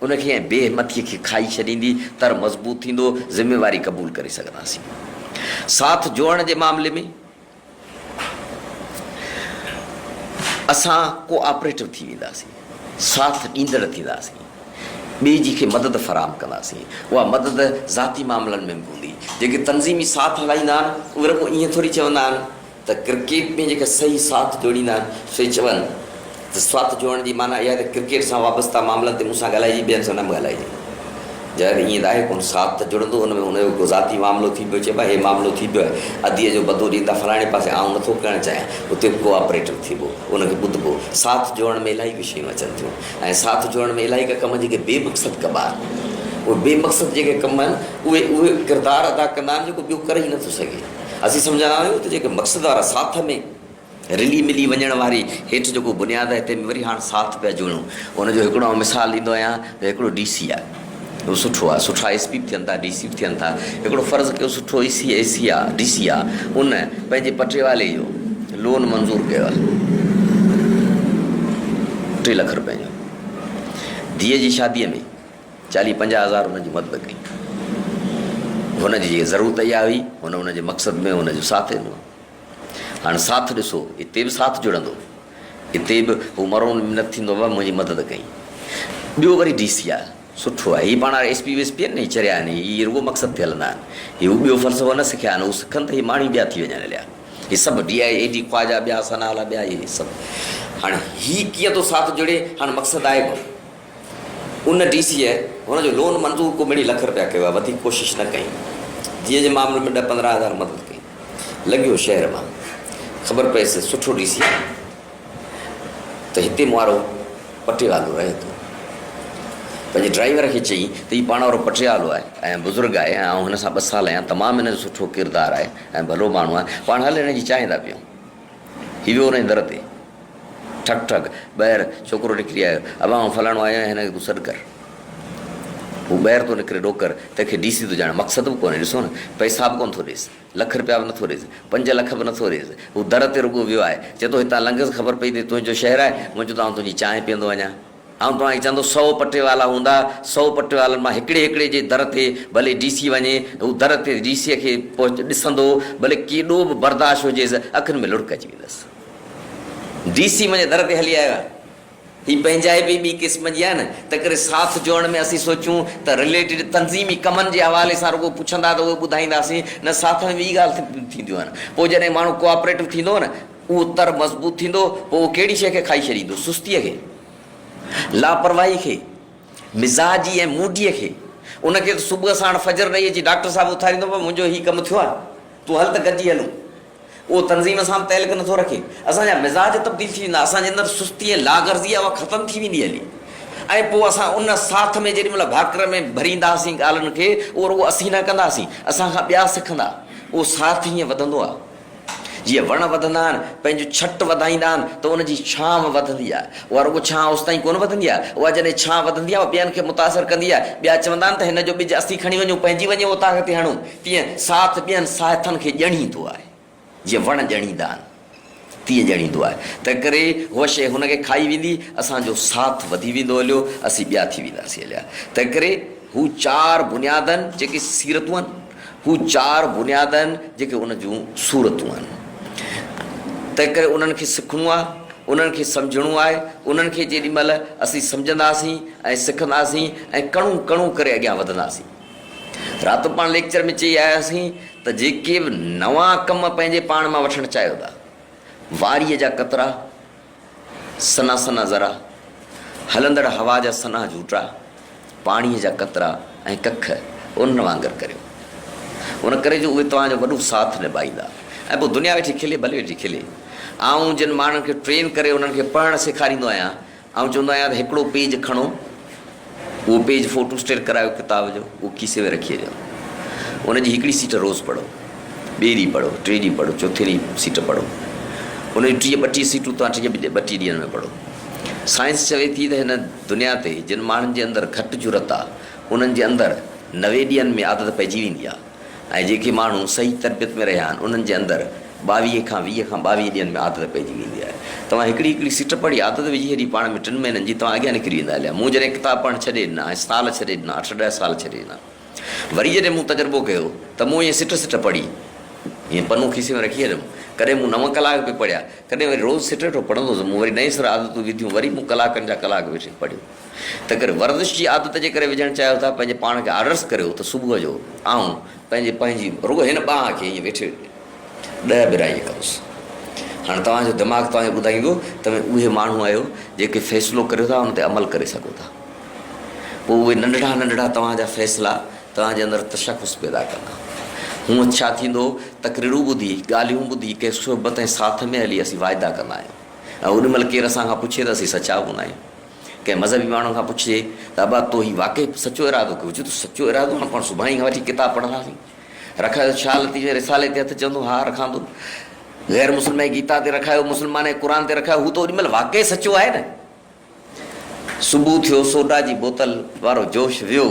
उनखे ऐं बेहिमतीअ खे खाई छॾींदी तर मज़बूत थींदो ज़िमेवारी क़बूल करे सघंदासीं साथ जोड़ण जे मामले में असां कोऑपरेटिव थी वेंदासीं साथ ॾींदड़ थींदासीं ॿिए जी खे मदद फ़राहम कंदासीं उहा मदद ज़ाती मामलनि में बि हूंदी जेके तनज़ीमी साथ हलाईंदा आहिनि उहे रुॻो ईअं थोरी चवंदा आहिनि त क्रिकेट में जेके सही साथ जोड़ींदा आहिनि से चवनि त साथ जोड़ण जी माना इहा त क्रिकेट सां वाबस्ता मामलनि ते मूंसां ॻाल्हाइजे ॿियनि सां न बि ॻाल्हाइजे जॾहिं ईअं त आहे कोन साथ त जुड़ंदो हुन में हुनजो को ज़ाती मामिलो थी पियो चइबो आहे हे मामिलो थी पियो आहे अधीअ जो बदो ॾींदा फलाणे पासे आउं नथो करणु चाहियां उते बि कोऑपरेटिव थीबो उनखे ॿुधबो साथ जोड़ण में इलाही बि शयूं अचनि थियूं ऐं साथ जोड़ण में इलाही का कम जेके बेमक़सद कबा आहिनि उहे बेमक़सद जेके कम आहिनि उहे किरदारु अदा कंदा आहिनि जेको ॿियो करे ई नथो सघे असीं सम्झंदा आहियूं त जेके मक़सद वारा साथ में रिली मिली वञण वारी हेठि जेको बुनियादु आहे हिते वरी हाणे साथ पिया जोड़ूं उनजो हिकिड़ो मिसाल ॾींदो आहियां त हिकिड़ो DC आहे उहो सुठो आहे सुठा SP बि थियनि था DC बि थियनि था हिकिड़ो फ़र्ज़ु कयो सुठो AC आहे DC आहे उन पंहिंजे पटेवाले जो लोन मंज़ूरु कयो आहे 3 लख रुपए जो धीअ जी शादीअ में 40-50 हज़ार हुनजी मदद कई हुनजी जेकी ज़रूरत इहा हुई हुनजे मक़सद में हुनजो साथ ॾिनो हाणे साथ ॾिसो हिते बि साथ जुड़ंदो हिते बि हू मरो न थींदो आहे मुंहिंजी मदद कई ॿियो वरी DC आहे सुठो आहे हीअ पाण SP आहिनि न चरिया आहिनि हीअ रुॻो मक़सदु ते हलंदा आहिनि हीअ ॿियो फ़लसफ़ो न सिखिया आहिनि हू सिखनि त हीअ माणी ॿिया थी वञनि हलिया हीअ सभु DIAD ख्वाजा ॿिया सनाला ॿिया इहे सभु हाणे हीअ कीअं थो साथ जुड़े हाणे मक़सदु आहे कोन उन DC हुनजो लोन मंज़ूरु को मिड़ी लख रुपया कयो आहे वधीक कोशिशि न कई धीअ जे मामले में 10-15 हज़ार मदद कई लॻियो शहर मां ख़बर पएसि सुठो DC त हिते मुआरो पटेवालो रहे थो पंहिंजे ड्राइवर खे चई त हीउ पाण वारो पटियालो आहे ऐं बुज़ुर्ग आहे ऐं हिन सां 2 साल आहियां तमामु हिन जो सुठो किरदारु आहे ऐं भलो माण्हू आहे पाण हल हिन जी चाहींदा पियूं हीउ वियो हुन दर ते ठक ठक ॿाहिरि छोकिरो निकिरी आयो अब आउं फलाणो आहियां हिनखे तूं सॾु कर हू ॿाहिरि थो निकिरे डोकर तंहिंखे DC थो ॼाणे मक़सदु बि कोन्हे ॾिसो न पैसा बि कोन थो ॾेसि लख रुपया बि नथो ॾेसि 5 लख बि नथो ॾेसि हू दर ते रुॻो वियो आहे चए थो हितां लंघसि ख़बर पई त तुंहिंजो शहरु आहे मुंहिंजो त आउं तुंहिंजी चांहि पीअंदो वञा ऐं तव्हांखे चवंदो 100 पटेवाला हूंदा 100 पटेवालनि मां हिकिड़े जे दर ते भले DC वञे हू दर ते DC खे ॾिसंदो भले केॾो बि बर्दाश्त हुजेसि अखियुनि में लुड़क अची वेंदसि DC मुंहिंजे दर ते हली आयो आहे हीअ पंहिंजाइबी ॿी क़िस्म जी आहे न त करे साथ जोड़ण में असीं सोचूं त रिलेटेड तनज़ीमी कमनि जे हवाले सां रुॻो पुछंदा त उहे ॿुधाईंदासीं न साथ में ॿी ॻाल्हि थींदियूं आहिनि पोइ जॾहिं माण्हू कोऑपरेटिव थींदो न उहो तर मज़बूत थींदो पोइ उहो कहिड़ी शइ खे खाई छॾींदो सुस्तीअ खे लापरवाही खे मिज़ाजी ऐं मूडीअ खे उनखे त सुबुह साण फजर ॾेई अची डॉक्टर साहिबु उथारींदो पियो मुंहिंजो हीउ कमु थियो आहे तूं हल त गॾिजी हलूं उहो तनज़ीम सां तइल्लुक़ नथो रखे असांजा मिज़ाज तब्दील थी वेंदा असांजे अंदरि सुस्ती ऐं लागर्ज़ी आहे उहा ख़तमु थी वेंदी हली ऐं पोइ असां उन साथ में जेॾीमहिल भाकर में भरींदासीं ॻाल्हियुनि खे उहो रुॻो असीं न कंदासीं असांखां ॿिया सिखंदा उहो साथ हीअं वधंदो आहे जीअं वण वधंदा आहिनि पंहिंजो छट वधाईंदा आहिनि त उनजी छांव वधंदी आहे उहा रुॻो छांव होसि ताईं कोन वधंदी आहे उहा जॾहिं छांव वधंदी आहे उहा ॿियनि खे मुतासिर कंदी आहे ॿिया चवंदा आहिनि त हिन जो ॿिज असीं खणी वञूं पंहिंजी वञे उतां ते हणूं तीअं साथ ॿियनि साथनि खे ॼणींदो आहे जीअं वण ॼणींदा आहिनि तीअं ॼणींदो आहे। तंहिं करे उहा शइ हुनखे खाई वेंदी, असांजो साथ वधी वेंदो हलियो, असीं ॿिया थी वेंदासीं हलिया। तंहिं करे हू 4 बुनियादनि जेके सीरतूं आहिनि, हू 4 बुनियादनि जेके उन जूं सूरतूं आहिनि। तंहिं करे उन्हनि खे सिखणो आहे, उन्हनि खे सम्झणो आहे। उन्हनि खे जेॾी महिल असीं सम्झंदासीं ऐं सिखंदासीं ऐं कणूं कणूं करे अॻियां वधंदासीं। राति पाण लेक्चर में चई आयासीं त जेके बि नवां कम पंहिंजे पाण मां वठणु चाहियो था, वारीअ जा कतरा, सना सना ज़रा, हलंदड़ हवा जा सना झूटा, पाणीअ जा कतरा ऐं कख, उन वांगुरु करियो। उन करे जो उहे तव्हांजो वॾो साथ निभाईंदा। ऐं पोइ दुनिया वेठी खिले, भले वेठी खिले। आउं जिन माण्हुनि खे ट्रेन करे उन्हनि खे पढ़णु सेखारींदो आहियां, ऐं चवंदो आहियां त हिकिड़ो पेज खणो, उहो पेज फ़ोटो स्टेट करायो किताब जो, उहो खीसे में रखी ॾियो। उनजी हिकिड़ी सीट रोज़ु पढ़ो, ॿिए ॾींहुं पढ़ो, टे ॾींहुं पढ़ो, चोथे ॾींहुं सीट पढ़ो। उन जी 32 सीटूं तव्हां 32 ॾींहंनि में पढ़ो। साइंस चवे थी त हिन दुनिया ते जिन माण्हुनि जे अंदरि घटि ज़रूरत आहे, उन्हनि जे अंदरि 90 ॾींहंनि में आदत पइजी वेंदी आहे। ऐं जेके माण्हू सही तरबियत में रहिया आहिनि, उन्हनि जे अंदरि 22 खां 22 ॾींहंनि में आदत पइजी वेंदी आहे। तव्हां हिकिड़ी सीट पढ़ी आदत विझी हेॾी पाण में 3 महीननि जी, तव्हां अॻियां निकिरी वेंदा हलिया। मूं जॾहिं किताब पढ़णु छॾे ॾिना ऐं साल छॾे ॾिना, 8-10 साल छॾे ॾिना, वरी जॾहिं मूं तजुर्बो कयो त मूं ईअं सिट पढ़ी, ईअं पनो खीसे में रखी छॾियुमि। कॾहिं मूं 9 कलाक बि पढ़िया, कॾहिं वरी रोज़ु सिट पढ़ंदुसि। मूं वरी नई सर आदतूं विधियूं, वरी मूं कलाकनि जा कलाक वेठे पढ़ियो। त करे वर्ज़िश जी आदत जे करे विझणु चाहियो था, पंहिंजे पाण खे आदर्श करियो त सुबुह जो आऊं पंहिंजी रुगो हिन ॿांह खे ईअं वेठे 10 बिराई करोसि। हाणे तव्हांजो दिमाग़ु तव्हांखे ॿुधाईंदो त उहे माण्हू आहियो जेके फ़ैसिलो करियो था, उन ते अमल करे सघो था। पोइ उहे नंढड़ा नंढड़ा तव्हांजा फ़ैसिला तव्हांजे अंदरि तशख़ुस पैदा कंदा। हूअं छा थींदो, तकरीरूं ॿुधी, ॻाल्हियूं ॿुधी, कंहिं सोबत ऐं साथ में हली असीं वाइदा कंदा आहियूं। ऐं ओॾीमहिल केरु असां खां पुछे त असीं सचा हूंदा आहियूं। कंहिं मज़हबी माण्हू खां पुछे त अबा तो ही वाक़ई सचो इरादो कयो, हुजे त सचो इरादो हाणे पाण सुभाणे खां वठी किताब पढ़ंदासीं। रखायो छा लतीफ़े रिसाले ते हथु, चवंदो हा रखां थो। ग़ैर मुस्लिम गीता ते रखायो, मुस्लमान क़ुर ते रखायो, हू त ओॾीमहिल वाक़ई सचो आहे न। सुबुह थियो, सोडा जी बोतल वारो जोश वियो,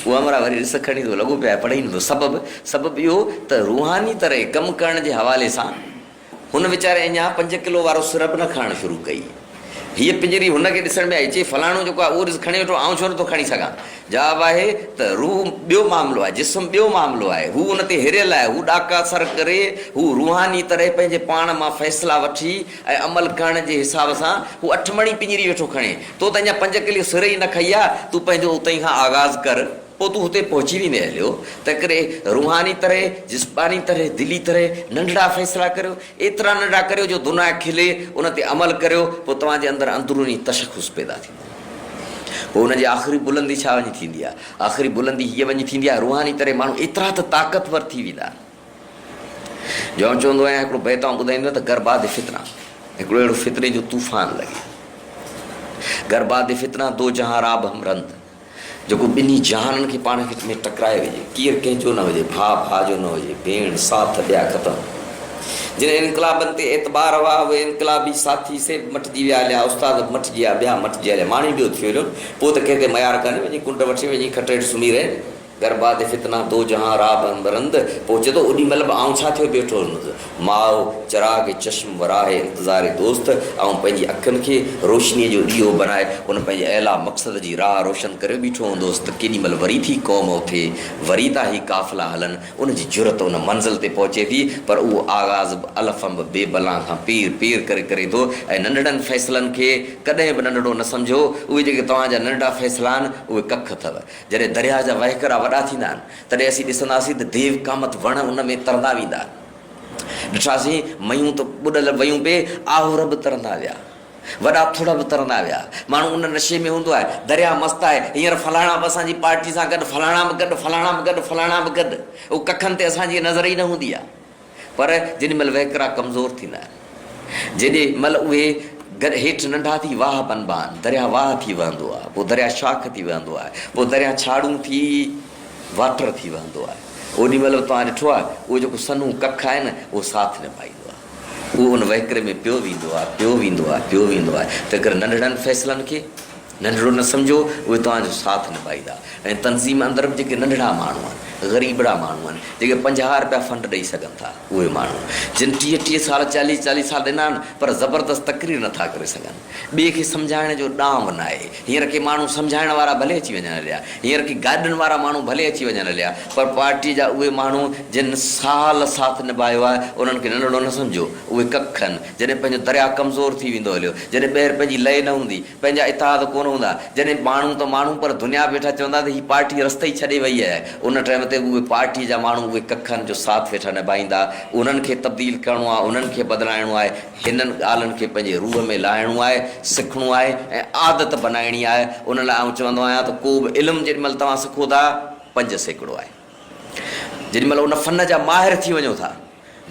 उहो अमरा वरी ॾिस खणी थो लॻो पियो आहे पढ़ाईंदो। सबबु इहो त रूहानी तरह कमु करण जे हवाले सां हुन वीचारे अञा 5 किलो वारो सिरप न खाइणु शुरू कई। हीअ पिंजरी हुनखे ॾिसण में आई, चई फलाणो जेको आहे उहो ॾिस खणी वेठो, आउं छो नथो खणी सघां। जवाबु आहे त रूह ॿियो मामिलो आहे, जिस्म ॿियो मामिलो आहे, हू उन ते हिरियल आहे, हू ॾाका सर करे, हू रूहानी तरह पंहिंजे पाण मां फ़ैसिला वठी ऐं अमल करण जे हिसाब सां हू 8 मणी पिंजरी वेठो खणे। तो त अञा 5 किलो सिर ई न खई आहे, तूं पंहिंजो उतां खां आगाज़ कर, पोइ तूं हुते पहुची वेंदे हलियो। त करे रूहानी तरह, जिस्मानी तरह, दिली तरह नंढड़ा फ़ैसिला करियो, एतिरा नंढड़ा करियो जो दुनिया खिले, उन ते अमल करियो, पोइ तव्हांजे अंदरि अंदरूनी तशख़ुस पैदा थींदो। पोइ हुनजी आख़िरी बुलंदी छा वञी थींदी आहे? आख़िरी बुलंदी हीअ वञी थींदी आहे, रूहानी तरह माण्हू एतिरा त ताक़तवर थी वेंदा। जो आउं चवंदो आहियां, हिकिड़ो बैत आउं ॿुधाईंदो त गरबाद फितना, हिकिड़ो अहिड़ो फितरे जो तूफ़ान लॻे। गरबाद फितना दो जहां राब हमरंद, जेको ॿिन्ही जहाननि खे पाण खे में टकराए वेझे, केरु कंहिंजो न हुजे, भाउ जो न हुजे, भेण साथ ॿिया ख़तमु। जिन इनकलाबनि ते एतबार हुआ, उहे इनकलाबी साथी से मटिजी विया हलिया, उस्ताद मटिजी विया, ॿिया मटिजी हलिया, माणी ॿियो थी वियो। पोइ त कंहिंखे मयार कान्हे, वञी कुंड वठी वञी खटे हेठि सुम्ही रहे। गरबाद फितना दो जहां राब हमरंद। पोइ चए थो ओॾीमहिल बि आउं छा थियो बीठो हुउमि, माओ चिराग चश्म वराहे इंतज़ार दोस्त, ऐं पंहिंजी अखियुनि खे रोशनीअ जो ॾीओ बनाए उन पंहिंजे अहिला मक़सद जी राह रोशन करे बीठो हूंदोसि। त केॾीमहिल वरी थी क़ौम उथे, वरी था ही काफ़िला हलनि, उनजी ज़रूरत उन मंज़िल ते पहुचे थी, पर उहो आगाज़ अलफ़ बेबला खां पीर करे थो। ऐं नंढड़नि फ़ैसिलनि खे कॾहिं बि नंढड़ो न सम्झो। उहे जेके तव्हांजा नंढड़ा फ़ैसिला आहिनि, उहे कख अथव। जॾहिं दरिया जा वहिकरा वॾा थींदा आहिनि, तॾहिं असीं ॾिसंदासीं त देव कामत वण उन में तरंदा वेंदा। ॾिठासीं मयूं त ॿुॾल वयूं पे, आहुर बि तरंदा विया, वॾा थोड़ा बि तरंदा विया। माण्हू उन नशे में हूंदो आहे, दरिया मस्तु आहे, हींअर फलाणा बि असांजी पार्टी सां गॾु, फलाणा बि गॾु, उहो कखनि ते असांजी नज़र ई न हूंदी आहे। पर जेॾी महिल वहिकरा कमज़ोर थींदा आहिनि, जेॾी महिल उहे हेठि नंढा थी वाह बनबा आहिनि, दरिया वाह थी वहंदो आहे, पोइ दरिया शाख थी वहंदो आहे, पोइ दरिया छाड़ू थी वाटर थी वहंदो आहे। ओॾी महिल तव्हां ॾिठो आहे, उहो जेको सनू कख आहे न, उहो साथ निभाईंदो आहे, उहो उन वहिकरे में पियो वेंदो आहे। त करे नंढड़नि फ़ैसिलनि खे नंढड़ो न सम्झो उहे तव्हांजो साथ निभाईंदा। ऐं तनज़ीम अंदरि बि जेके नंढड़ा माण्हू आहिनि, ग़रीबड़ा माण्हू आहिनि, जेके 50 रुपया फंड ॾेई सघनि था, उहे माण्हू जिन 30 साल 40 साल ॾिना आहिनि पर ज़बरदस्त तकरीर नथा करे सघनि। ॿिए खे सम्झाइण जो ॾांव न आहे। हींअर के माण्हू सम्झाइण वारा भले अची वञनि हलिया, हींअर की गाॾियुनि वारा माण्हू भले अची वञनि हलिया, पर पार्टी जा उहे माण्हू जिन साल साथ निभायो आहे उन्हनि खे नंढड़ो न सम्झो, उहे कखनि। जॾहिं पंहिंजो दरिया कमज़ोर थी वेंदो हलियो, जॾहिं ॿाहिरि पंहिंजी लय न हूंदी, पंहिंजा इतिहाद कोन हूंदा, जॾहिं माण्हू त माण्हू पर दुनिया वेठा चवंदा त हीअ पार्टी रस्ते ई छॾे वई आहे, उन टाइम ते उहे पार्टी जा माण्हू उहे कखनि जो साथ वेठा निभाईंदा। उन्हनि खे तब्दील करिणो आहे, उन्हनि खे बदिलाइणो आहे, हिननि ॻाल्हियुनि खे पंहिंजे रूह में लाहिणो आहे, सिखणो आहे ऐं आदत बनाइणी आहे। उन लाइ आउं चवंदो आहियां त को बि इल्मु जेॾीमहिल तव्हां सिखो था 5% आहे। जेॾीमहिल उन फन जा माहिर थी वञो था,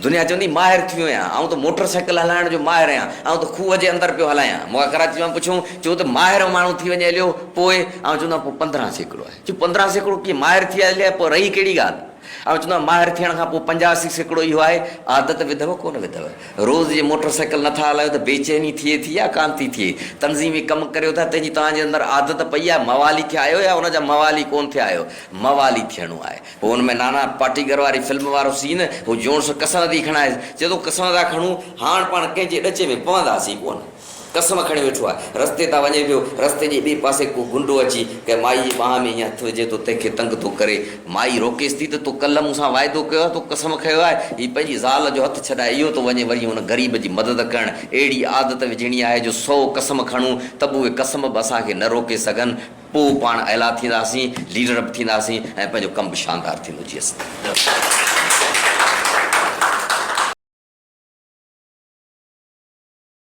दुनिया चवंदी माहिर थी वियो आहियां, आउं त मोटर साइकिल हलाइण जो माहिर आहियां, आउं त खूह जे अंदरि पियो हलायां। मूंखां कराची मां पुछूं, चयो त माहिर माण्हू थी वञे हलियो, पोइ आउं चवंदो आहियां पोइ 15% आहे। चयो 15% कीअं माहिर थी हलिया, पोइ रही कहिड़ी ॻाल्हि? ऐं चवंदो आहियां माहिर थियण खां पोइ 85% इहो आहे, आदत विधव कोन विधव? रोज़ जे मोटर साइकिल नथा हलायो त बेचैनी थिए थी या कान थी थिए? तनज़ीमी कमु करियो था, तंहिंजी तव्हांजे अंदरि आदत पई आहे, मवाली खे आहियो या हुनजा मवाली कोन थिया आहियो? मवाली थियणो आहे। पोइ हुन में नाना पाटीगर वारी फिल्म वारो सीन, हू जोर सां कसम थी खणाए, चए थो कसम था खणूं हाणे पाण कंहिंजे ॾचे में पवंदासीं कोन। कसम खणी वेठो आहे, रस्ते तां वञे पियो, रस्ते जे ॿिए पासे को गुंडो अची के माई जी बाह में ईअं हथु विझे थो, तंहिंखे तंग थो करे। माई रोकेसि थी त तूं कल्ह मूंसां वाइदो कयो आहे, तूं कसम खयो आहे, हीअ पंहिंजी ज़ाल जो हथु छॾाए इहो थो वञे वरी हुन ग़रीब जी मदद करणु। अहिड़ी आदत विझणी आहे जो 100 कसम खणूं त बि उहे कसम बि असांखे न रोके सघनि। पोइ पाण अहिला थींदासीं, लीडर बि थींदासीं ऐं पंहिंजो कमु बि शानदार थींदो। जी असां